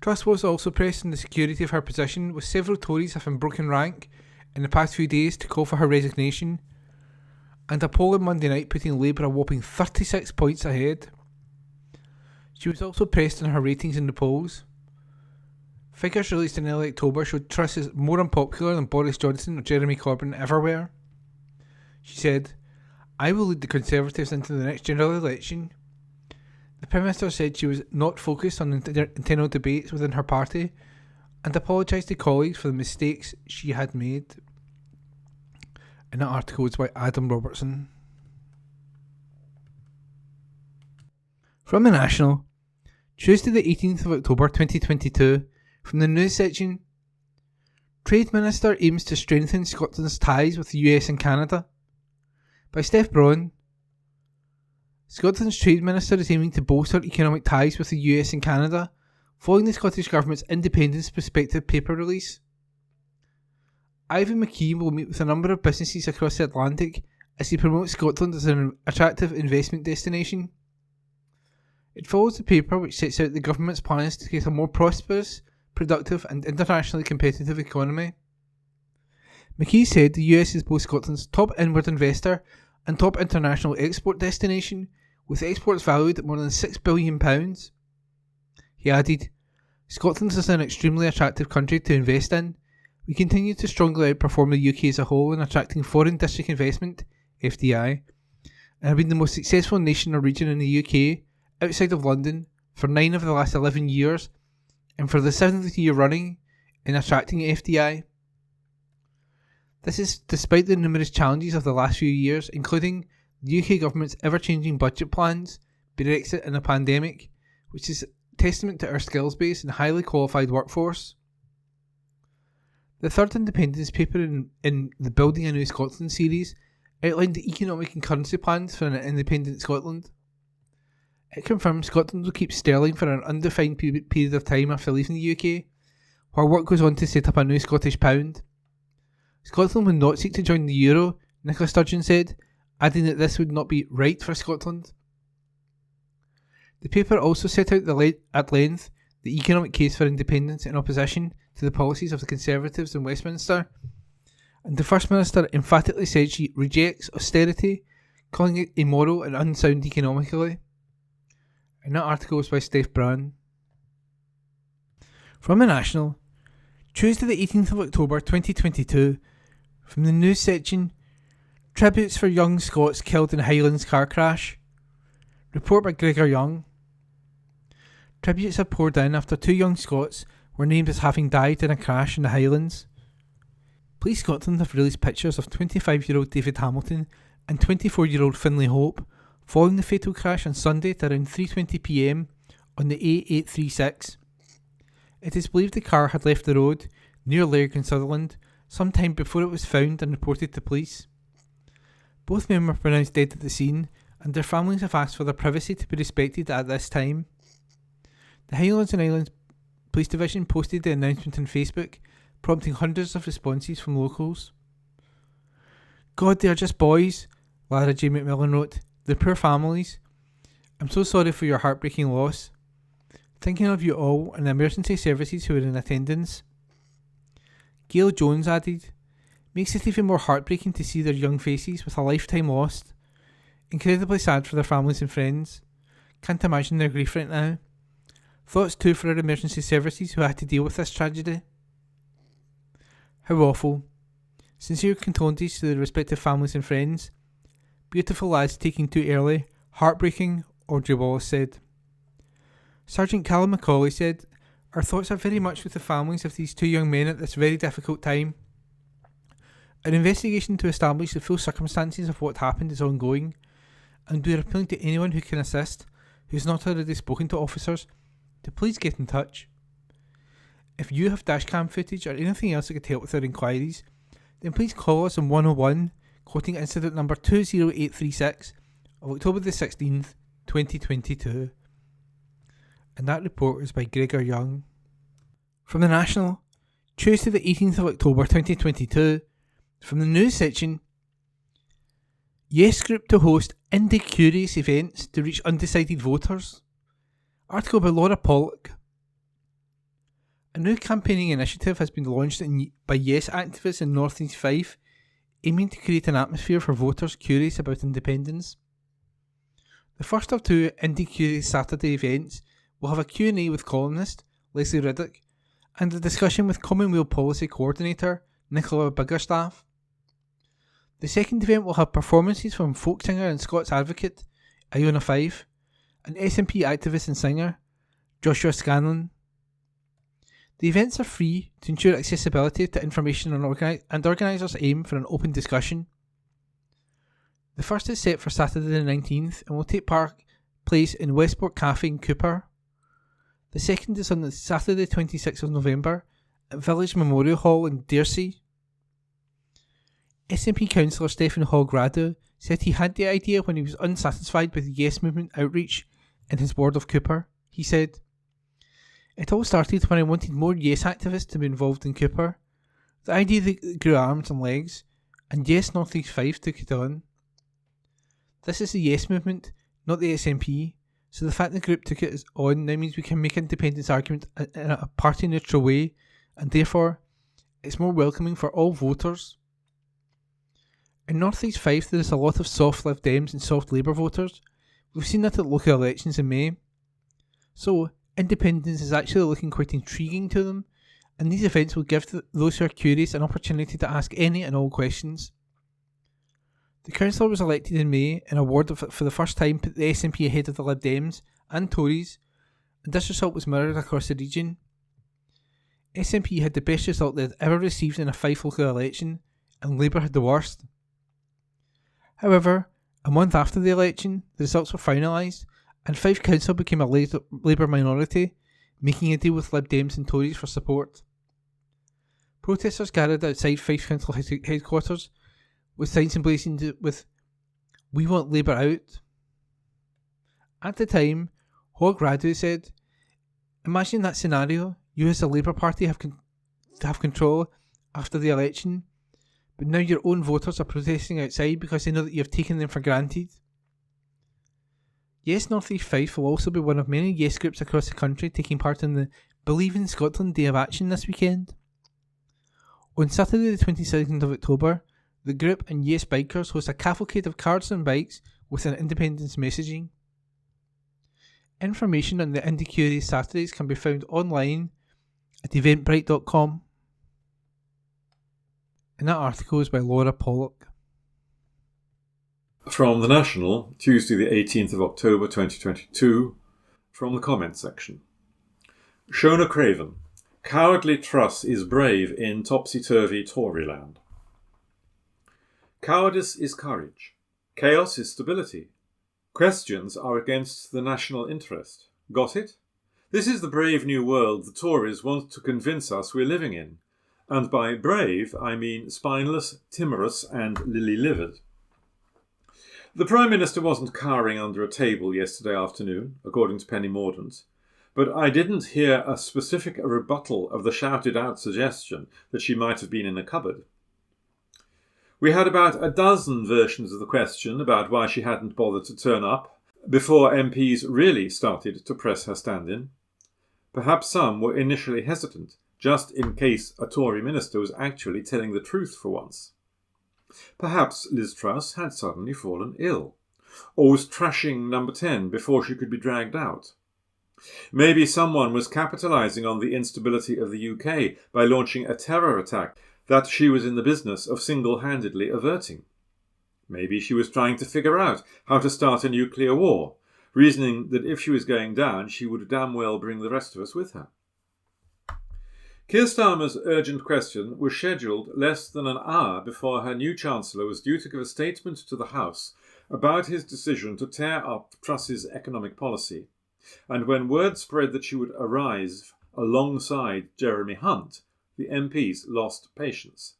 Truss was also pressed on the security of her position, with several Tories having broken rank in the past few days to call for her resignation, and a poll on Monday night putting Labour a whopping 36 points ahead. She was also pressed on her ratings in the polls. Figures released in early October showed Truss is more unpopular than Boris Johnson or Jeremy Corbyn ever were. She said, "I will lead the Conservatives into the next general election." The Prime Minister said she was not focused on internal debates within her party and apologised to colleagues for the mistakes she had made. And that article was by Adam Robertson. From the National, Tuesday the 18th of October 2022, from the news section, Trade Minister aims to strengthen Scotland's ties with the US and Canada, by Steph Braun. Scotland's Trade Minister is aiming to bolster economic ties with the US and Canada, following the Scottish Government's Independence Perspective paper release. Ivan McKee will meet with a number of businesses across the Atlantic as he promotes Scotland as an attractive investment destination. It follows the paper which sets out the government's plans to create a more prosperous, productive and internationally competitive economy. McKee said the US is both Scotland's top inward investor and top international export destination, with exports valued at more than £6 billion. He added, Scotland is an extremely attractive country to invest in. We continue to strongly outperform the UK as a whole in attracting foreign district investment, FDI, and have been the most successful nation or region in the UK, outside of London, for 9 of the last 11 years, and for the 7th year running, in attracting FDI. This is despite the numerous challenges of the last few years, including the UK government's ever-changing budget plans, Brexit and a pandemic, which is testament to our skills base and highly qualified workforce. The third independence paper in the Building a New Scotland series outlined the economic and currency plans for an independent Scotland. It confirms Scotland will keep sterling for an undefined period of time after leaving the UK, while work goes on to set up a new Scottish pound. Scotland would not seek to join the euro, Nicola Sturgeon said, adding that this would not be right for Scotland. The paper also set out at length the economic case for independence in opposition to the policies of the Conservatives in Westminster, and the First Minister emphatically said she rejects austerity, calling it immoral and unsound economically. And that article was by Steph Brown. From the National, Tuesday the 18th of October 2022, from the news section, Tributes for young Scots killed in Highlands car crash. Report by Gregor Young. Tributes have poured in after 2 young Scots were named as having died in a crash in the Highlands. Police Scotland have released pictures of 25-year-old David Hamilton and 24-year-old Finlay Hope following the fatal crash on Sunday at around 3:20pm on the A836. It is believed the car had left the road near Lairg in Sutherland some time before it was found and reported to police. Both men were pronounced dead at the scene, and their families have asked for their privacy to be respected at this time. The Highlands and Islands Police Division posted the announcement on Facebook, prompting hundreds of responses from locals. God, they are just boys, Lara J. McMillan wrote. The poor families. I'm so sorry for your heartbreaking loss. Thinking of you all and the emergency services who were in attendance. Gail Jones added, makes it even more heartbreaking to see their young faces with a lifetime lost. Incredibly sad for their families and friends. Can't imagine their grief right now. Thoughts too for our emergency services who had to deal with this tragedy. How awful. Sincere condolences to their respective families and friends. Beautiful lads taken too early. Heartbreaking, Audrey Wallace said. Sergeant Callum Macaulay said, our thoughts are very much with the families of these 2 young men at this very difficult time. An investigation to establish the full circumstances of what happened is ongoing, and we are appealing to anyone who can assist, who's not already spoken to officers, to please get in touch. If you have dashcam footage or anything else that could help with our inquiries, then please call us on 101, quoting incident number 20836 of October the 16th, 2022. And that report was by Gregor Young. From the National, Tuesday the 18th of October 2022, from the news section, Yes Group to host Indie Curious events to reach undecided voters. Article by Laura Pollock. A new campaigning initiative has been launched by Yes activists in North East Fife, aiming to create an atmosphere for voters curious about independence. The first of 2 Indie Curious Saturday events will have a Q&A with columnist Leslie Riddick and a discussion with Commonweal Policy Coordinator Nicola Biggerstaff. The second event will have performances from folk singer and Scots advocate Iona Fife, and SNP activist and singer Joshua Scanlon. The events are free to ensure accessibility to information and organisers aim for an open discussion. The first is set for Saturday the 19th and will take place in Westport Cafe in Cooper. The second is on the Saturday 26th of November at Village Memorial Hall in Dearsea. SNP councillor Stephen Hogg-Radu said he had the idea when he was unsatisfied with the Yes Movement outreach in his ward of Cooper. He said, it all started when I wanted more Yes activists to be involved in Cooper. The idea that grew arms and legs, and Yes North East 5 took it on. This is the Yes Movement, not the SNP, so the fact the group took it on now means we can make independence argument in a party neutral way, and therefore it's more welcoming for all voters. In North East 5 there is a lot of soft Lib Dems and soft Labour voters, We've seen that at local elections in May. So, independence is actually looking quite intriguing to them, and these events will give those who are curious an opportunity to ask any and all questions. The councillor was elected in May and awarded for the first time put the SNP ahead of the Lib Dems and Tories, and this result was mirrored across the region. SNP had the best result they had ever received in a Fife local election, and Labour had the worst. However, a month after the election, the results were finalised, and Fife Council became a Labour minority, making a deal with Lib Dems and Tories for support. Protesters gathered outside Fife Council headquarters with signs emblazoned with "We want Labour out." At the time, Hogg Radu said, "Imagine that scenario. You as the Labour Party have control after the election, but now your own voters are protesting outside because they know that you have taken them for granted." Yes North East Fife will also be one of many Yes groups across the country taking part in the Believe in Scotland Day of Action this weekend. On Saturday the 22nd of October, the group and Yes Bikers host a cavalcade of cars and bikes with an independence messaging. Information on the Indie Curious Saturdays can be found online at eventbrite.com. And that article is by Laura Pollock. From The National, Tuesday the 18th of October 2022, from the comments section. Shona Craven, cowardly Truss is brave in topsy-turvy Toryland. Cowardice is courage. Chaos is stability. Questions are against the national interest. Got it? This is the brave new world the Tories want to convince us we're living in. And by brave, I mean spineless, timorous and lily-livered. The Prime Minister wasn't cowering under a table yesterday afternoon, according to Penny Mordaunt, but I didn't hear a specific rebuttal of the shouted-out suggestion that she might have been in a cupboard. We had about a dozen versions of the question about why she hadn't bothered to turn up before MPs really started to press her stand-in. Perhaps some were initially hesitant, just in case a Tory minister was actually telling the truth for once. Perhaps Liz Truss had suddenly fallen ill, or was trashing Number 10 before she could be dragged out. Maybe someone was capitalising on the instability of the UK by launching a terror attack that she was in the business of single-handedly averting. Maybe she was trying to figure out how to start a nuclear war, reasoning that if she was going down, she would damn well bring the rest of us with her. Keir Starmer's urgent question was scheduled less than an hour before her new Chancellor was due to give a statement to the House about his decision to tear up Truss's economic policy, and when word spread that she would arrive alongside Jeremy Hunt, the MPs lost patience.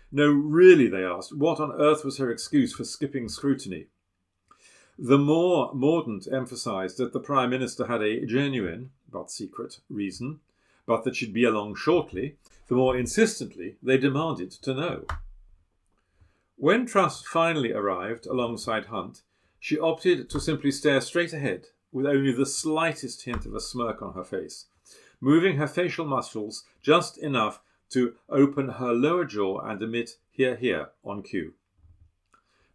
No, really, they asked, what on earth was her excuse for skipping scrutiny? The more Mordaunt emphasised that the Prime Minister had a genuine, but secret, reason, but that she'd be along shortly, the more insistently they demanded to know. When Truss finally arrived alongside Hunt, she opted to simply stare straight ahead, with only the slightest hint of a smirk on her face, moving her facial muscles just enough to open her lower jaw and emit "hear, hear" on cue.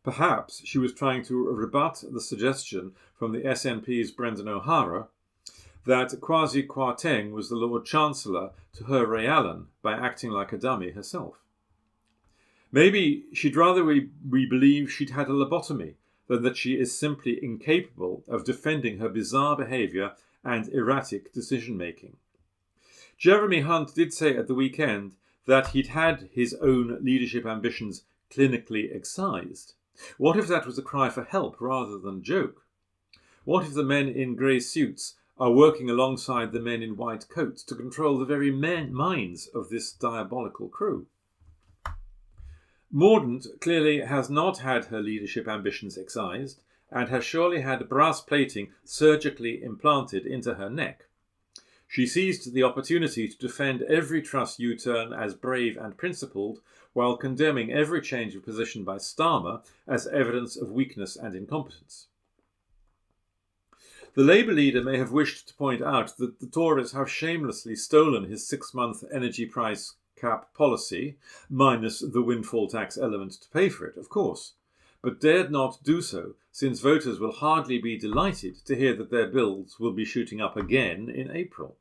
Perhaps she was trying to rebut the suggestion from the SNP's Brendan O'Hara that Kwasi Kwarteng was the Lord Chancellor to her Ray Allen by acting like a dummy herself. Maybe she'd rather we believe she'd had a lobotomy than that she is simply incapable of defending her bizarre behaviour and erratic decision-making. Jeremy Hunt did say at the weekend that he'd had his own leadership ambitions clinically excised. What if that was a cry for help rather than a joke? What if the men in grey suits are working alongside the men in white coats to control the very minds of this diabolical crew? Mordaunt clearly has not had her leadership ambitions excised and has surely had brass plating surgically implanted into her neck. She seized the opportunity to defend every Truss U-turn as brave and principled, while condemning every change of position by Starmer as evidence of weakness and incompetence. The Labour leader may have wished to point out that the Tories have shamelessly stolen his 6-month energy price cap policy, minus the windfall tax element to pay for it, of course. but dared not do so, since voters will hardly be delighted to hear that their bills will be shooting up again in April.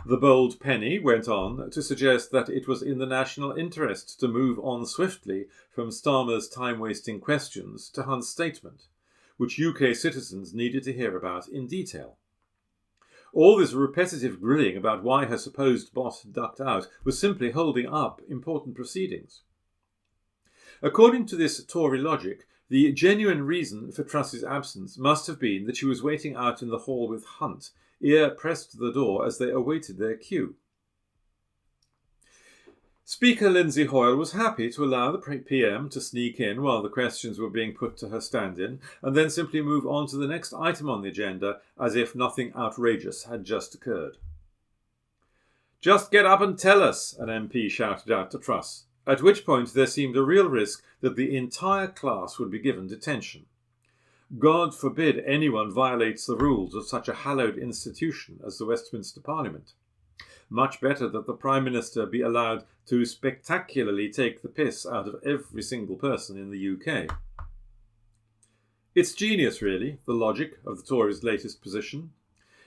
The bold penny went on to suggest that it was in the national interest to move on swiftly from Starmer's time-wasting questions to Hunt's statement, which UK citizens needed to hear about in detail. All this repetitive grilling about why her supposed boss ducked out was simply holding up important proceedings. According to this Tory logic, the genuine reason for Truss's absence must have been that she was waiting out in the hall with Hunt, ear pressed to the door as they awaited their cue. Speaker Lindsay Hoyle was happy to allow the PM to sneak in while the questions were being put to her stand-in, and then simply move on to the next item on the agenda as if nothing outrageous had just occurred. "Just get up and tell us," an MP shouted out to Truss, at which point there seemed a real risk that the entire class would be given detention. God forbid anyone violates the rules of such a hallowed institution as the Westminster Parliament. Much better that the Prime Minister be allowed to spectacularly take the piss out of every single person in the UK. It's genius, really, the logic of the Tories' latest position.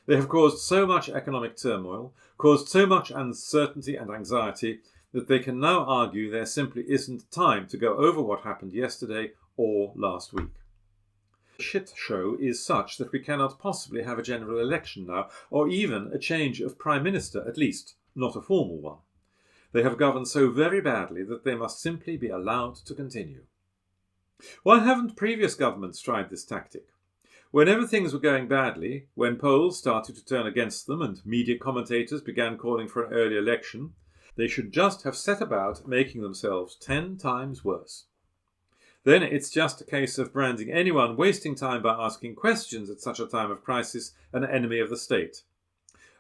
They have caused so much economic turmoil, caused so much uncertainty and anxiety, that they can now argue there simply isn't time to go over what happened yesterday or last week. The shit show is such that we cannot possibly have a general election now, or even a change of Prime Minister, at least not a formal one. They have governed so very badly that they must simply be allowed to continue. Why haven't previous governments tried this tactic? Whenever things were going badly, when polls started to turn against them and media commentators began calling for an early election, they should just have set about making themselves 10 times worse. Then it's just a case of branding anyone wasting time by asking questions at such a time of crisis an enemy of the state.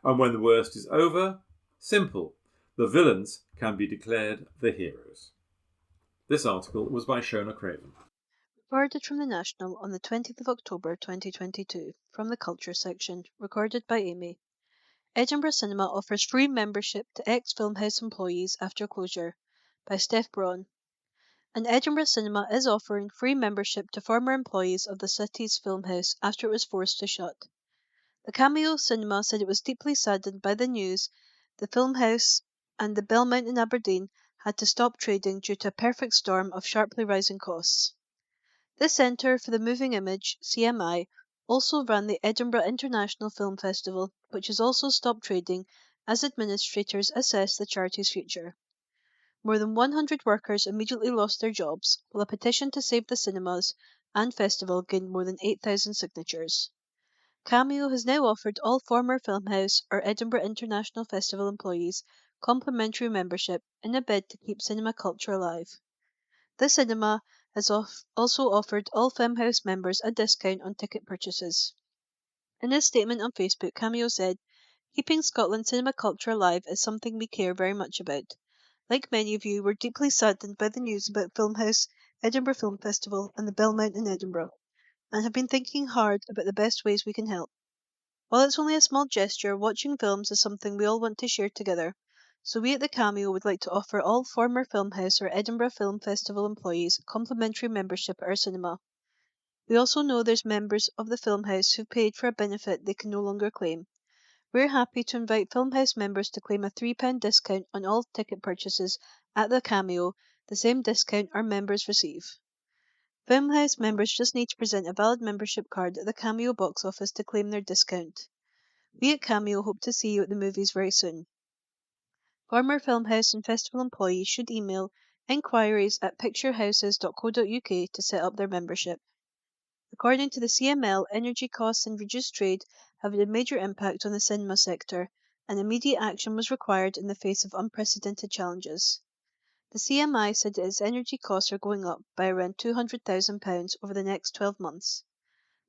And when the worst is over, simple, the villains can be declared the heroes. This article was by Shona Craven. Recorded from the National on the 20th of October 2022, from the Culture section, recorded by Amy. Edinburgh Cinema offers free membership to ex-Filmhouse employees after closure, by Steph Braun. An Edinburgh Cinema is offering free membership to former employees of the city's Filmhouse after it was forced to shut. The Cameo Cinema said it was deeply saddened by the news the Filmhouse and the Belmont in Aberdeen had to stop trading due to a perfect storm of sharply rising costs. The Centre for the Moving Image, CMI, also ran the Edinburgh International Film Festival, which has also stopped trading as administrators assess the charity's future. More than 100 workers immediately lost their jobs, while a petition to save the cinemas and festival gained more than 8,000 signatures. Cameo has now offered all former Filmhouse or Edinburgh International Festival employees complimentary membership in a bid to keep cinema culture alive. The cinema has also offered all Filmhouse members a discount on ticket purchases. In his statement on Facebook, Cameo said, "Keeping Scotland's cinema culture alive is something we care very much about. Like many of you, we're deeply saddened by the news about Filmhouse, Edinburgh Film Festival and the Belmont in Edinburgh, and have been thinking hard about the best ways we can help. While it's only a small gesture, watching films is something we all want to share together. So we at the Cameo would like to offer all former Filmhouse or Edinburgh Film Festival employees complimentary membership at our cinema. We also know there's members of the Filmhouse who've paid for a benefit they can no longer claim. We're happy to invite Filmhouse members to claim a £3 discount on all ticket purchases at the Cameo, the same discount our members receive. Filmhouse members just need to present a valid membership card at the Cameo box office to claim their discount. We at Cameo hope to see you at the movies very soon." Former Filmhouse and festival employees should email inquiries@picturehouses.co.uk to set up their membership. According to the CML, energy costs and reduced trade have had a major impact on the cinema sector, and immediate action was required in the face of unprecedented challenges. The CMI said that its energy costs are going up by around £200,000 over the next 12 months.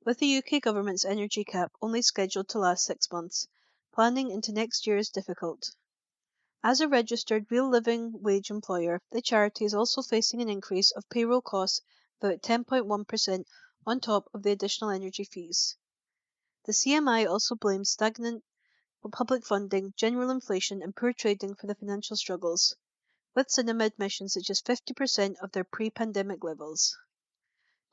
With the UK government's energy cap only scheduled to last 6 months, planning into next year is difficult. As a registered real living wage employer, the charity is also facing an increase of payroll costs about 10.1% on top of the additional energy fees. The CMI also blames stagnant public funding, general inflation and poor trading for the financial struggles, with cinema admissions at just 50% of their pre-pandemic levels.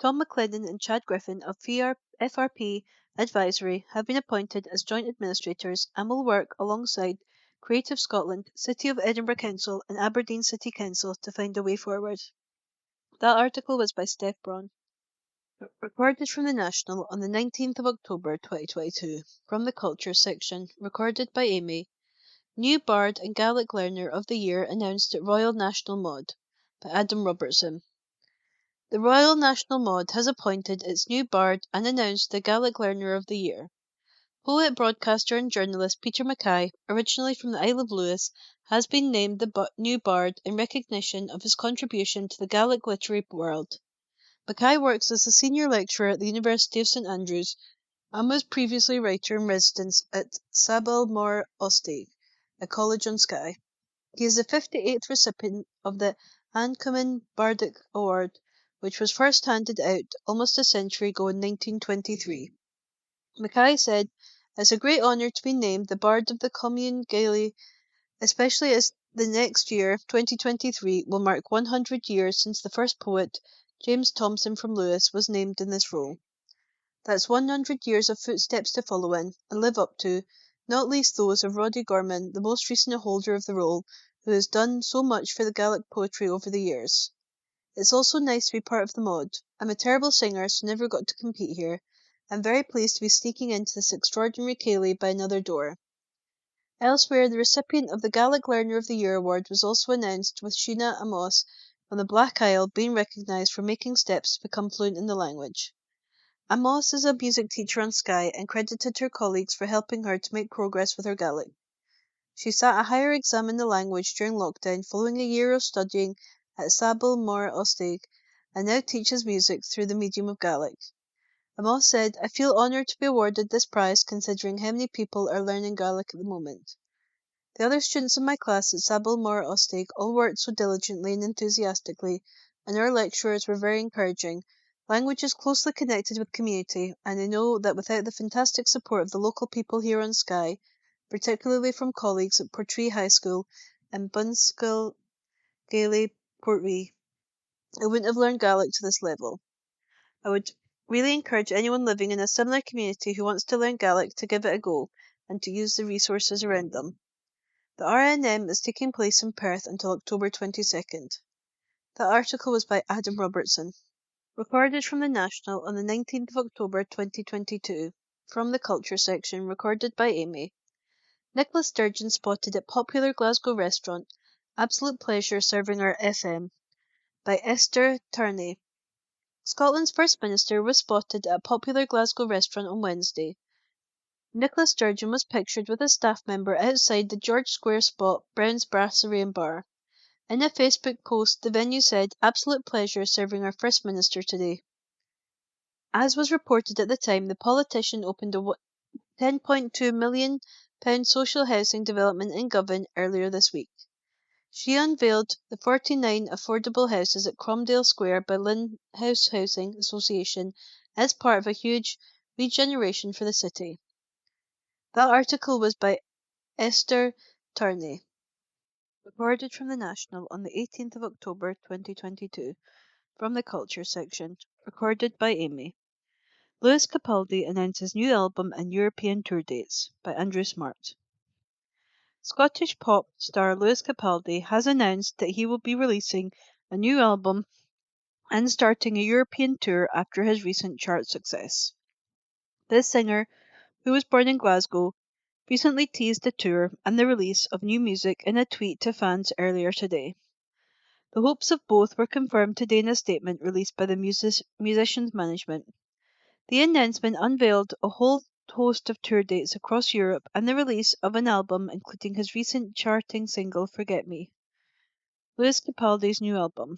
Tom McLennan and Chad Griffin of FRP Advisory have been appointed as joint administrators and will work alongside Creative Scotland, City of Edinburgh Council and Aberdeen City Council to find a way forward. That article was by Steph Braun. Recorded from the National on the 19th of October 2022. From the Culture section, recorded by Amy. New Bard and Gaelic Learner of the Year announced at Royal National Mod by Adam Robertson. The Royal National Mod has appointed its new Bard and announced the Gaelic Learner of the Year. Poet, broadcaster and journalist Peter Mackay, originally from the Isle of Lewis, has been named the new Bard in recognition of his contribution to the Gaelic literary world. Mackay works as a senior lecturer at the University of St Andrews and was previously writer-in-residence at Sabal Mor Ostaig, a college on Skye. He is the 58th recipient of the Ancuman Bardic Award, which was first handed out almost a century ago in 1923. Mackay said, "It's a great honour to be named the Bard of the Commune Gailey, especially as the next year, 2023, will mark 100 years since the first poet, James Thomson from Lewis, was named in this role. That's 100 years of footsteps to follow in and live up to, not least those of Roddy Gorman, the most recent holder of the role, who has done so much for the Gaelic poetry over the years. It's also nice to be part of the mod. I'm a terrible singer, so never got to compete here. I'm very pleased to be sneaking into this extraordinary ceilidh by another door." Elsewhere, the recipient of the Gaelic Learner of the Year award was also announced, with Sheena Amos from the Black Isle being recognised for making steps to become fluent in the language. Amos is a music teacher on Skye and credited her colleagues for helping her to make progress with her Gaelic. She sat a higher exam in the language during lockdown following a year of studying at Sabal Mor Ostaig and now teaches music through the medium of Gaelic. Amos said, "I feel honoured to be awarded this prize considering how many people are learning Gaelic at the moment. The other students in my class at Sabal Mor Ostaig all worked so diligently and enthusiastically, and our lecturers were very encouraging. Language is closely connected with community, and I know that without the fantastic support of the local people here on Skye, particularly from colleagues at Portree High School and Bunskill Gailey Portree, I wouldn't have learned Gaelic to this level. I would really encourage anyone living in a similar community who wants to learn Gaelic to give it a go and to use the resources around them." The RNM is taking place in Perth until October 22nd. The article was by Adam Robertson. Recorded from the National on the 19th of October 2022. From the Culture section, recorded by Amy. Nicola Sturgeon spotted at popular Glasgow restaurant. Absolute pleasure serving her FM. By Esther Turney. Scotland's First Minister was spotted at a popular Glasgow restaurant on Wednesday. Nicola Sturgeon was pictured with a staff member outside the George Square spot, Brown's Brasserie and Bar. In a Facebook post, the venue said, "Absolute pleasure serving our First Minister today." As was reported at the time, the politician opened a £10.2 million social housing development in Govan earlier this week. She unveiled the 49 affordable houses at Cromdale Square by Lynn House Housing Association as part of a huge regeneration for the city. That article was by Esther Turney. Recorded from the National on the 18th of October 2022. From the Culture section. Recorded by Amy. Lewis Capaldi announces new album and European tour dates by Andrew Smart. Scottish pop star Lewis Capaldi has announced that he will be releasing a new album and starting a European tour after his recent chart success. The singer, who was born in Glasgow, recently teased the tour and the release of new music in a tweet to fans earlier today. The hopes of both were confirmed today in a statement released by the musician's management. The announcement unveiled a whole host of tour dates across Europe and the release of an album including his recent charting single Forget Me. Lewis Capaldi's new album.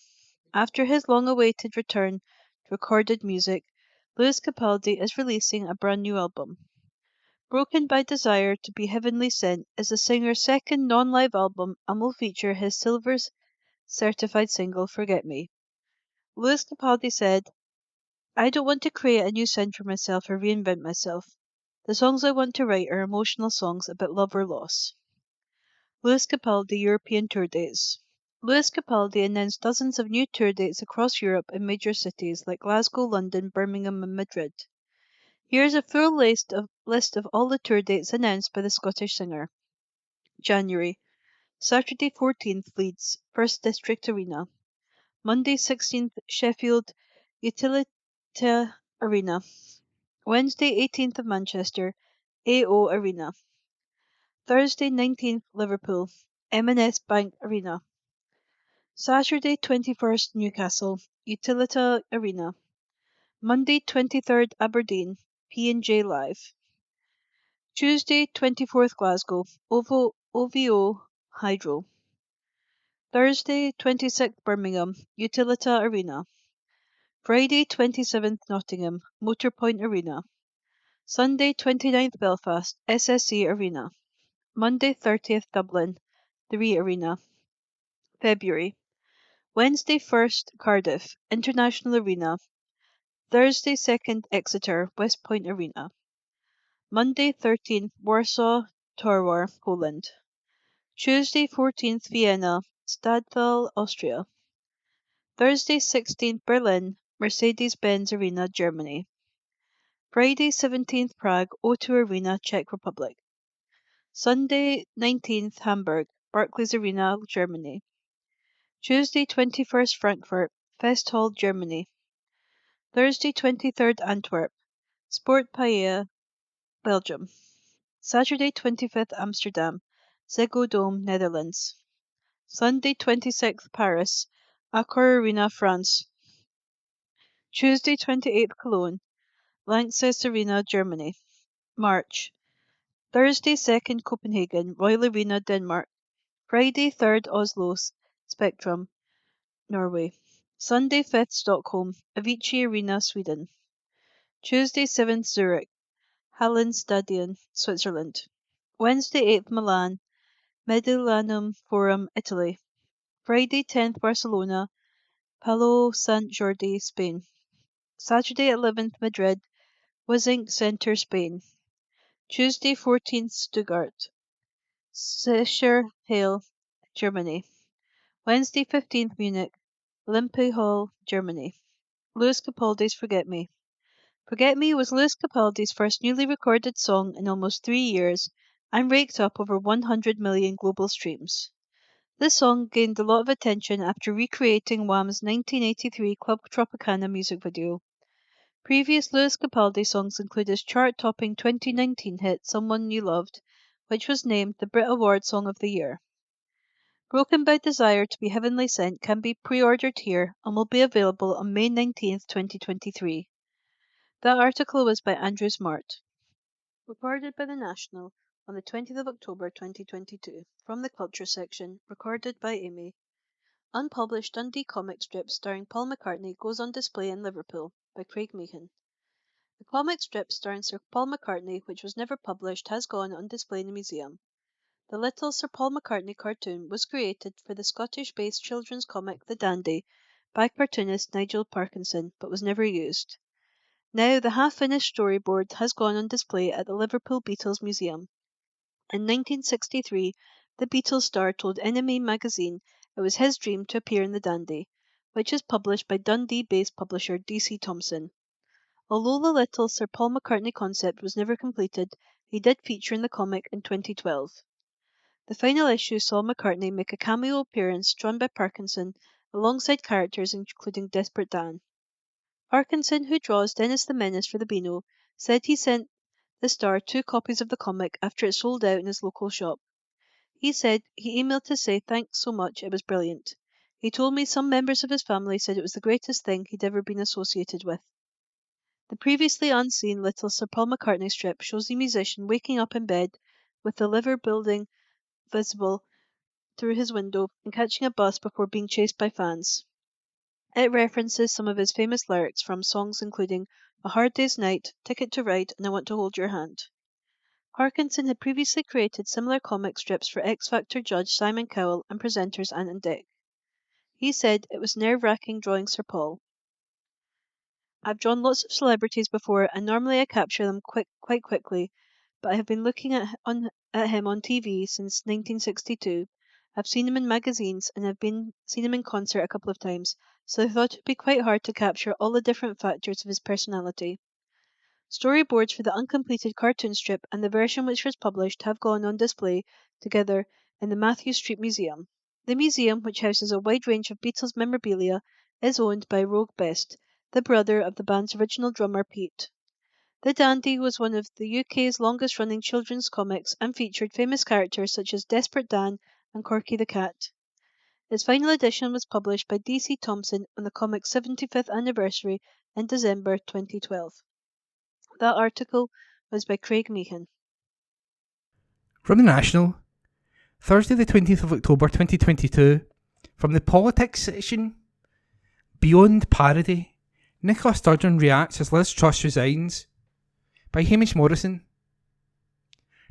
After his long-awaited return to recorded music, Lewis Capaldi is releasing a brand new album. Broken by Desire to be Heavenly Sent is the singer's second non-live album and will feature his silver certified single Forget Me. Lewis Capaldi said, "I don't want to create a new sound for myself or reinvent myself. The songs I want to write are emotional songs about love or loss." Lewis Capaldi European tour dates. Lewis Capaldi announced dozens of new tour dates across Europe in major cities like Glasgow, London, Birmingham and Madrid. Here's a full list of all the tour dates announced by the Scottish singer. January. Saturday 14th, Leeds, First District Arena. Monday 16th, Sheffield, Utilita Arena. Wednesday 18th of Manchester, AO Arena. Thursday 19th, Liverpool, M&S Bank Arena. Saturday 21st, Newcastle, Utilita Arena. Monday 23rd, Aberdeen, P&J Live. Tuesday 24th, Glasgow, OVO Hydro. Thursday 26th, Birmingham, Utilita Arena. Friday 27th, Nottingham, Motorpoint Arena. Sunday 29th, Belfast, SSE Arena. Monday 30th, Dublin, 3 Arena. February. Wednesday 1st, Cardiff, International Arena. Thursday 2nd, Exeter, West Point Arena. Monday 13th, Warsaw, Torwar, Poland. Tuesday 14th, Vienna, Stadthalle, Austria. Thursday 16th, Berlin, Mercedes-Benz Arena, Germany. Friday 17th, Prague, O2 Arena, Czech Republic. Sunday 19th, Hamburg, Barclays Arena, Germany. Tuesday 21st, Frankfurt, Festhall, Germany. Thursday 23rd, Antwerp, Sport Paella, Belgium. Saturday 25th, Amsterdam, Ziggo Dome, Netherlands. Sunday 26th, Paris, Accor Arena, France. Tuesday 28th, Cologne, Lanxess Arena, Germany. March. Thursday 2nd, Copenhagen, Royal Arena, Denmark. Friday 3rd, Oslo, Spectrum, Norway. Sunday 5th, Stockholm, Avicii Arena, Sweden. Tuesday 7th, Zurich, Hallenstadion, Switzerland. Wednesday 8th, Milan, Mediolanum Forum, Italy. Friday 10th, Barcelona, Palo San Jordi, Spain. Saturday 11th, Madrid, Wizink Center, Spain. Tuesday 14th, Stuttgart, Sischer Halle, Germany. Wednesday 15th, Munich, Olympic Hall, Germany. Lewis Capaldi's Forget Me. Forget Me was Lewis Capaldi's first newly recorded song in almost 3 years and raked up over 100 million global streams. This song gained a lot of attention after recreating Wham's 1983 Club Tropicana music video. Previous Lewis Capaldi songs include his chart-topping 2019 hit Someone You Loved, which was named the Brit Award Song of the Year. Broken by Desire to be Heavenly Sent can be pre-ordered here and will be available on May 19th, 2023. That article was by Andrew Smart. Recorded by The National on the 20th of October 2022. From the Culture section, recorded by Amy. Unpublished Dundee comic strip starring Paul McCartney goes on display in Liverpool by Craig Meehan. The comic strip starring Sir Paul McCartney, which was never published, has gone on display in the museum. The little Sir Paul McCartney cartoon was created for the Scottish-based children's comic The Dandy by cartoonist Nigel Parkinson, but was never used. Now the half-finished storyboard has gone on display at the Liverpool Beatles Museum. In 1963, the Beatles star told NME magazine it was his dream to appear in The Dandy, which is published by Dundee-based publisher DC Thomson. Although the little Sir Paul McCartney concept was never completed, he did feature in the comic in 2012. The final issue saw McCartney make a cameo appearance drawn by Parkinson alongside characters including Desperate Dan. Parkinson, who draws Dennis the Menace for the Beano, said he sent the star 2 copies of the comic after it sold out in his local shop. He said he emailed to say thanks so much, it was brilliant. He told me some members of his family said it was the greatest thing he'd ever been associated with. The previously unseen little Sir Paul McCartney strip shows the musician waking up in bed with the Liver building visible through his window and catching a bus before being chased by fans. It references some of his famous lyrics from songs including A Hard Day's Night, Ticket to Ride, and I Want to Hold Your Hand. Parkinson had previously created similar comic strips for X Factor judge Simon Cowell and presenters Ant and Dec. He said it was nerve-wracking drawing Sir Paul. I've drawn lots of celebrities before and normally I capture them quite quickly, but I have been looking at him on TV since 1962 I've seen him in magazines and I've seen him in concert a couple of times, so I thought it would be quite hard to capture all the different factors of his personality. Storyboards for the uncompleted cartoon strip and the version which was published have gone on display together in the Matthew Street Museum. The museum, which houses a wide range of Beatles memorabilia, is owned by Rogue Best, the brother of the band's original drummer Pete. The Dandy was one of the UK's longest-running children's comics and featured famous characters such as Desperate Dan and Corky the Cat. Its final edition was published by DC Thomson on the comic's 75th anniversary in December 2012. That article was by Craig Meehan. From the National, Thursday the 20th of October 2022, from the politics section, Beyond Parody, Nicola Sturgeon reacts as Liz Truss resigns, by Hamish Morrison.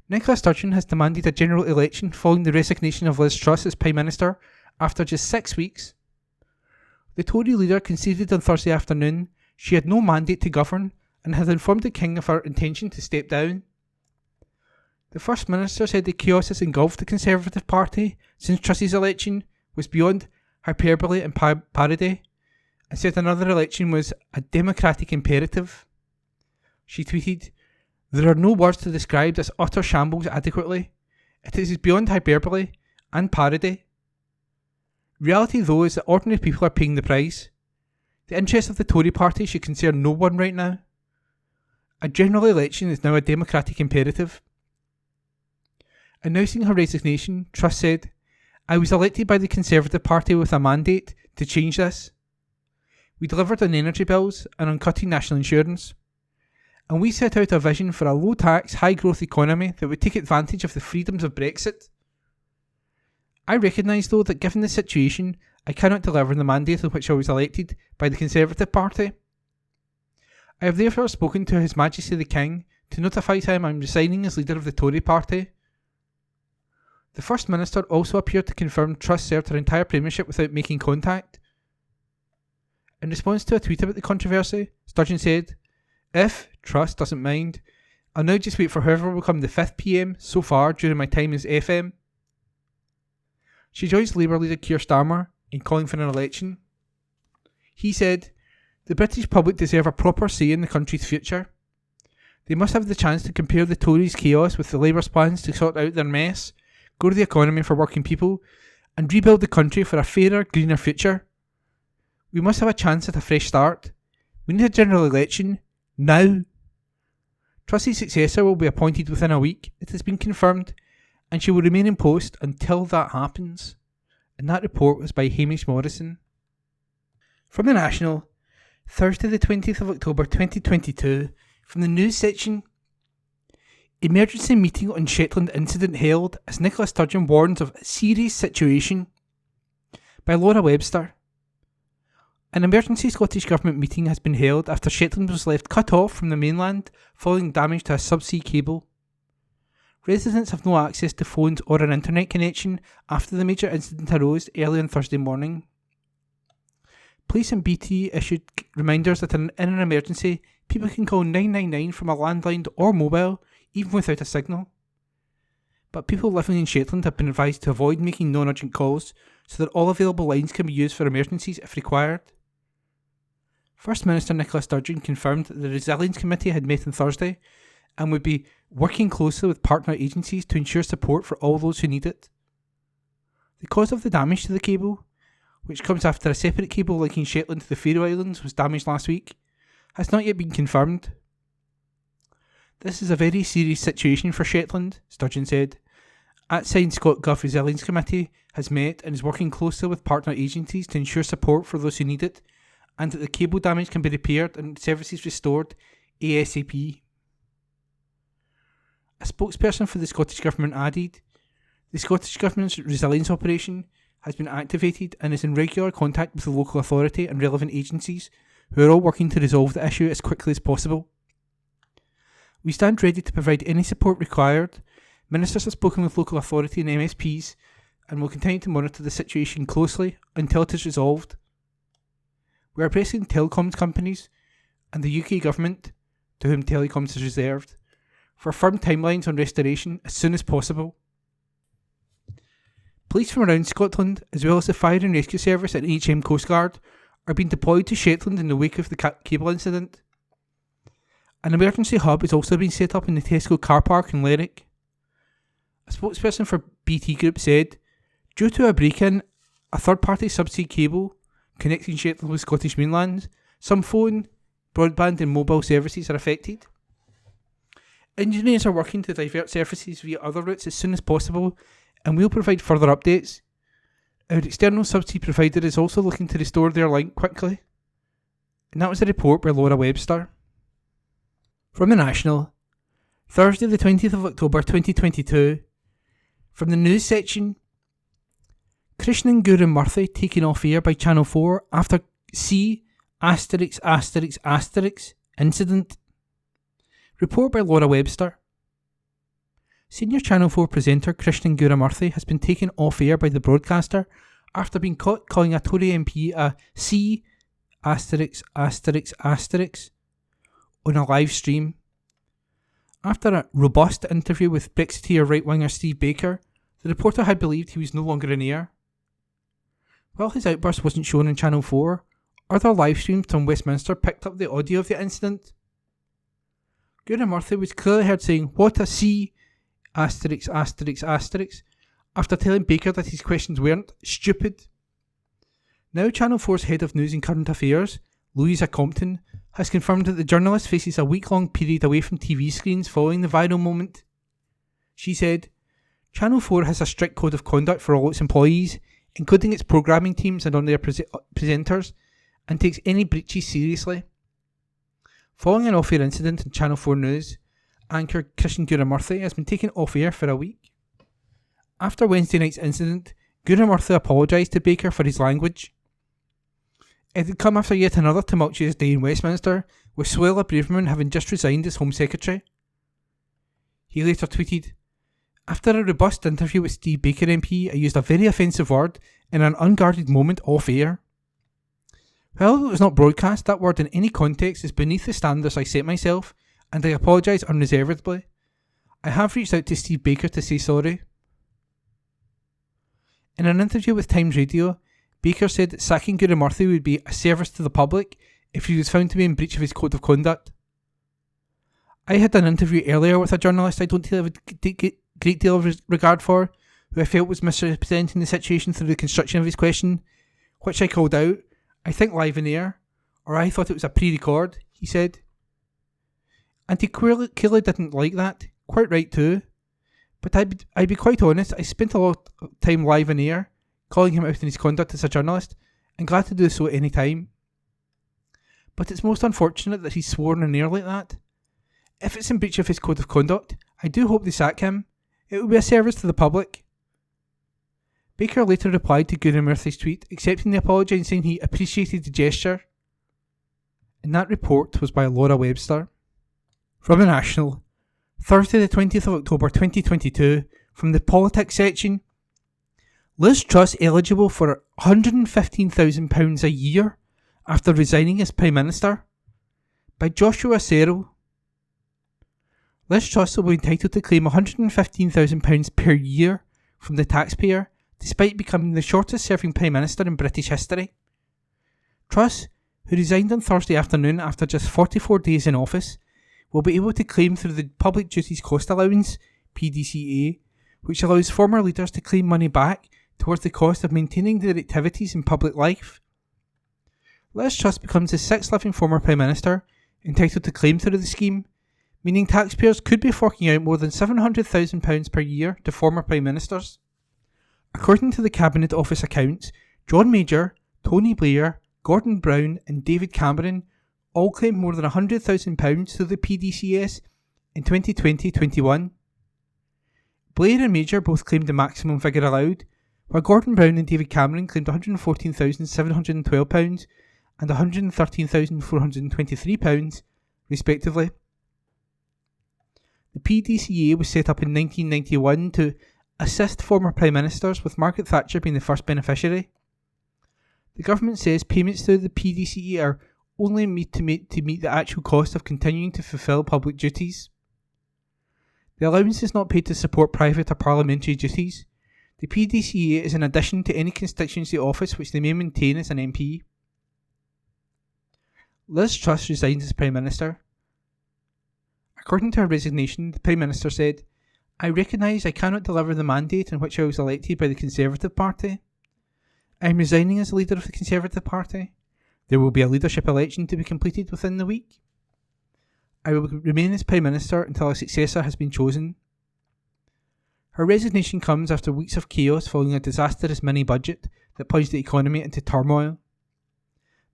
Nicola Sturgeon has demanded a general election following the resignation of Liz Truss as Prime Minister after just 6 weeks. The Tory leader conceded on Thursday afternoon she had no mandate to govern and had informed the King of her intention to step down. The First Minister said the chaos has engulfed the Conservative Party since Truss's election was beyond hyperbole and parody, and said another election was a democratic imperative. She tweeted, "There are no words to describe this utter shambles adequately. It is beyond hyperbole and parody. Reality, though, is that ordinary people are paying the price. The interests of the Tory party should concern no one right now. A general election is now a democratic imperative." Announcing her resignation, Truss said, "I was elected by the Conservative Party with a mandate to change this. We delivered on energy bills and on cutting national insurance. And we set out a vision for a low-tax, high-growth economy that would take advantage of the freedoms of Brexit. I recognise, though, that given the situation, I cannot deliver on the mandate on which I was elected by the Conservative Party. I have therefore spoken to His Majesty the King to notify him I am resigning as leader of the Tory party." The First Minister also appeared to confirm Truss served her entire premiership without making contact. In response to a tweet about the controversy, Sturgeon said, "If Truss doesn't mind, I'll now just wait for whoever will become the 5th PM so far during my time as FM." She joins Labour leader Keir Starmer in calling for an election. He said, "The British public deserve a proper say in the country's future. They must have the chance to compare the Tories' chaos with the Labour's plans to sort out their mess, grow the economy for working people, and rebuild the country for a fairer, greener future. We must have a chance at a fresh start. We need a general election. Now." Truss's successor will be appointed within a week, it has been confirmed, and she will remain in post until that happens. And that report was by Hamish Morrison. From the National, Thursday the 20th of October 2022, from the news section, emergency meeting on Shetland incident held as Nicola Sturgeon warns of serious situation, by Laura Webster. An emergency Scottish Government meeting has been held after Shetland was left cut off from the mainland following damage to a subsea cable. Residents have no access to phones or an internet connection after the major incident arose early on Thursday morning. Police and BT issued reminders that in an emergency, people can call 999 from a landline or mobile, even without a signal. But people living in Shetland have been advised to avoid making non-urgent calls so that all available lines can be used for emergencies if required. First Minister Nicola Sturgeon confirmed that the Resilience Committee had met on Thursday and would be working closely with partner agencies to ensure support for all those who need it. The cause of the damage to the cable, which comes after a separate cable linking Shetland to the Faroe Islands was damaged last week, has not yet been confirmed. "This is a very serious situation for Shetland," Sturgeon said. @ ScotGov Resilience Committee has met and is working closely with partner agencies to ensure support for those who need it, and that the cable damage can be repaired and services restored ASAP. A spokesperson for the Scottish Government added, "The Scottish Government's resilience operation has been activated and is in regular contact with the local authority and relevant agencies, who are all working to resolve the issue as quickly as possible. We stand ready to provide any support required. Ministers have spoken with local authority and MSPs and will continue to monitor the situation closely until it is resolved. We are pressing telecoms companies and the UK Government, to whom telecoms is reserved, for firm timelines on restoration as soon as possible." Police from around Scotland, as well as the Fire and Rescue Service and HM Coast Guard, are being deployed to Shetland in the wake of the cable incident. An emergency hub has also been set up in the Tesco car park in Lerwick. A spokesperson for BT Group said, due to a break-in, a third-party subsea cable connecting Shetland with Scottish mainland, some phone, broadband and mobile services are affected. Engineers are working to divert services via other routes as soon as possible, and will provide further updates. Our external subsea provider is also looking to restore their link quickly. And that was a report by Laura Webster. From the National, Thursday the 20th of October 2022, from the news section, Krishnan Guru Murthy taken off air by Channel 4 after C*** incident. Report by Laura Webster. Senior Channel 4 presenter Krishnan Guru Murthy has been taken off air by the broadcaster after being caught calling a Tory MP a C*** on a live stream. After a robust interview with Brexiteer right-winger Steve Baker, the reporter had believed he was no longer in air. While his outburst wasn't shown on Channel 4, other live streams from Westminster picked up the audio of the incident. Guru Murthy was clearly heard saying, "What a C***," after telling Baker that his questions weren't stupid. Now Channel 4's head of news and current affairs, Louisa Compton, has confirmed that the journalist faces a week-long period away from TV screens following the viral moment. She said, Channel 4 has a strict code of conduct for all its employees, including its programming teams and on their presenters, and takes any breaches seriously. Following an off-air incident on Channel 4 News, anchor Krishnan Guru Murthy has been taken off air for a week. After Wednesday night's incident, Guru Murthy apologised to Baker for his language. It had come after yet another tumultuous day in Westminster, with Suella Braverman having just resigned as Home Secretary. He later tweeted, "After a robust interview with Steve Baker MP, I used a very offensive word in an unguarded moment off air. While it was not broadcast, that word in any context is beneath the standards I set myself, and I apologise unreservedly. I have reached out to Steve Baker to say sorry." In an interview with Times Radio, Baker said that sacking Guru Murthy would be a service to the public if he was found to be in breach of his code of conduct. I had an interview earlier with a journalist I don't have a great deal of regard for, who I felt was misrepresenting the situation through the construction of his question, which I called out, I think live in air, or I thought it was a pre-record, he said. And he clearly didn't like that, quite right too. But I'd be quite honest, I spent a lot of time live in air, calling him out in his conduct as a journalist, and glad to do so at any time. But it's most unfortunate that he's sworn in air like that. If it's in breach of his code of conduct, I do hope they sack him. It will be a service to the public. Baker later replied to Guru Murthy's tweet, accepting the apology and saying he appreciated the gesture. And that report was by Laura Webster. From the National, Thursday the 20th of October 2022, from the politics section, Liz Truss eligible for £115,000 a year after resigning as Prime Minister, by Joshua Serrell. Liz Truss will be entitled to claim £115,000 per year from the taxpayer, despite becoming the shortest serving Prime Minister in British history. Truss, who resigned on Thursday afternoon after just 44 days in office, will be able to claim through the Public Duties Cost Allowance, PDCA, which allows former leaders to claim money back towards the cost of maintaining their activities in public life. Liz Truss becomes the sixth living former Prime Minister entitled to claim through the scheme, meaning taxpayers could be forking out more than £700,000 per year to former Prime Ministers. According to the Cabinet Office accounts, John Major, Tony Blair, Gordon Brown and David Cameron all claimed more than £100,000 through the PDCS in 2020-21. Blair and Major both claimed the maximum figure allowed, while Gordon Brown and David Cameron claimed £114,712 and £113,423, respectively. The PDCA was set up in 1991 to assist former Prime Ministers, with Margaret Thatcher being the first beneficiary. The government says payments through the PDCA are only made to meet the actual cost of continuing to fulfil public duties. The allowance is not paid to support private or parliamentary duties. The PDCA is an addition to any constituency office which they may maintain as an MP. Liz Truss resigns as Prime Minister. According to her resignation, the Prime Minister said, "I recognise I cannot deliver the mandate in which I was elected by the Conservative Party. I am resigning as leader of the Conservative Party. There will be a leadership election to be completed within the week. I will remain as Prime Minister until a successor has been chosen." Her resignation comes after weeks of chaos following a disastrous mini-budget that plunged the economy into turmoil.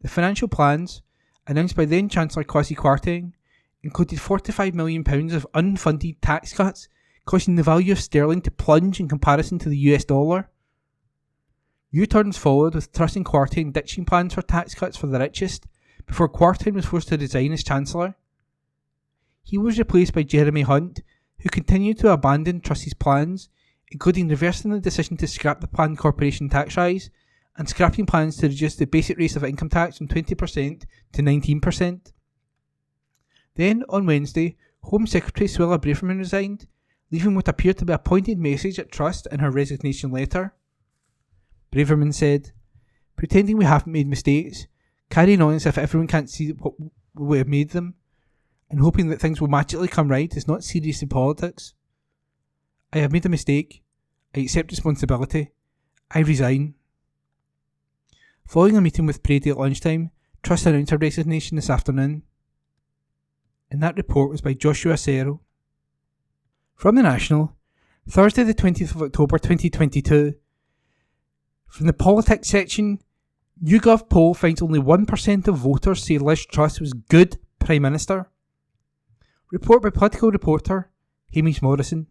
The financial plans, announced by then Chancellor Kwasi Kwarteng, included £45 million of unfunded tax cuts, causing the value of sterling to plunge in comparison to the US dollar. U-turns followed, with Truss and Kwarteng ditching plans for tax cuts for the richest, before Kwarteng was forced to resign as Chancellor. He was replaced by Jeremy Hunt, who continued to abandon Truss's plans, including reversing the decision to scrap the planned corporation tax rise and scrapping plans to reduce the basic rate of income tax from 20% to 19%. Then, on Wednesday, Home Secretary Suella Braverman resigned, leaving what appeared to be a pointed message at Truss in her resignation letter. Braverman said, "Pretending we haven't made mistakes, carrying on as if everyone can't see what we have made them, and hoping that things will magically come right is not serious in politics. I have made a mistake. I accept responsibility. I resign." Following a meeting with Brady at lunchtime, Truss announced her resignation this afternoon. And that report was by Joshua Serrell. From the National, Thursday the 20th of October 2022. From the politics section, YouGov poll finds only 1% of voters say Liz Truss was good Prime Minister. Report by political reporter Hamish Morrison.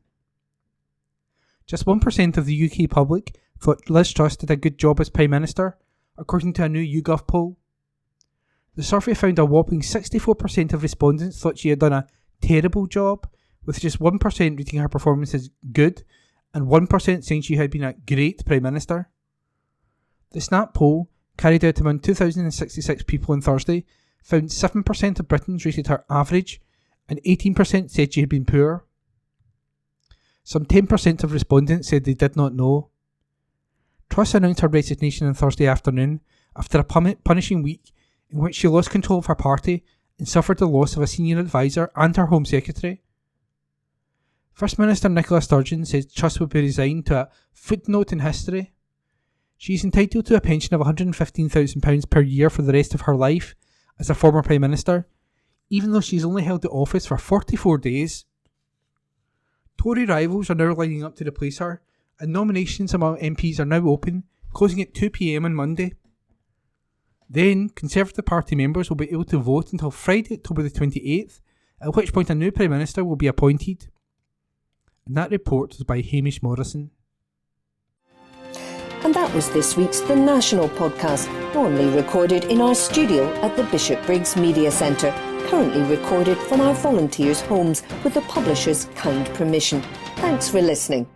Just 1% of the UK public thought Liz Truss did a good job as Prime Minister, according to a new YouGov poll. The survey found a whopping 64% of respondents thought she had done a terrible job, with just 1% rating her performance as good and 1% saying she had been a great Prime Minister. The Snap poll, carried out among 2,066 people on Thursday, found 7% of Britons rated her average and 18% said she had been poor. Some 10% of respondents said they did not know. Truss announced her resignation on Thursday afternoon after a punishing week in which she lost control of her party and suffered the loss of a senior advisor and her Home Secretary. First Minister Nicola Sturgeon said Truss would be resigned to a footnote in history. She is entitled to a pension of £115,000 per year for the rest of her life as a former Prime Minister, even though she has only held the office for 44 days. Tory rivals are now lining up to replace her, and nominations among MPs are now open, closing at 2 p.m. on Monday. Then, Conservative Party members will be able to vote until Friday, October the 28th, at which point a new Prime Minister will be appointed. And that report was by Hamish Morrison. And that was this week's The National podcast, normally recorded in our studio at the Bishopbriggs Media Centre, currently recorded from our volunteers' homes with the publisher's kind permission. Thanks for listening.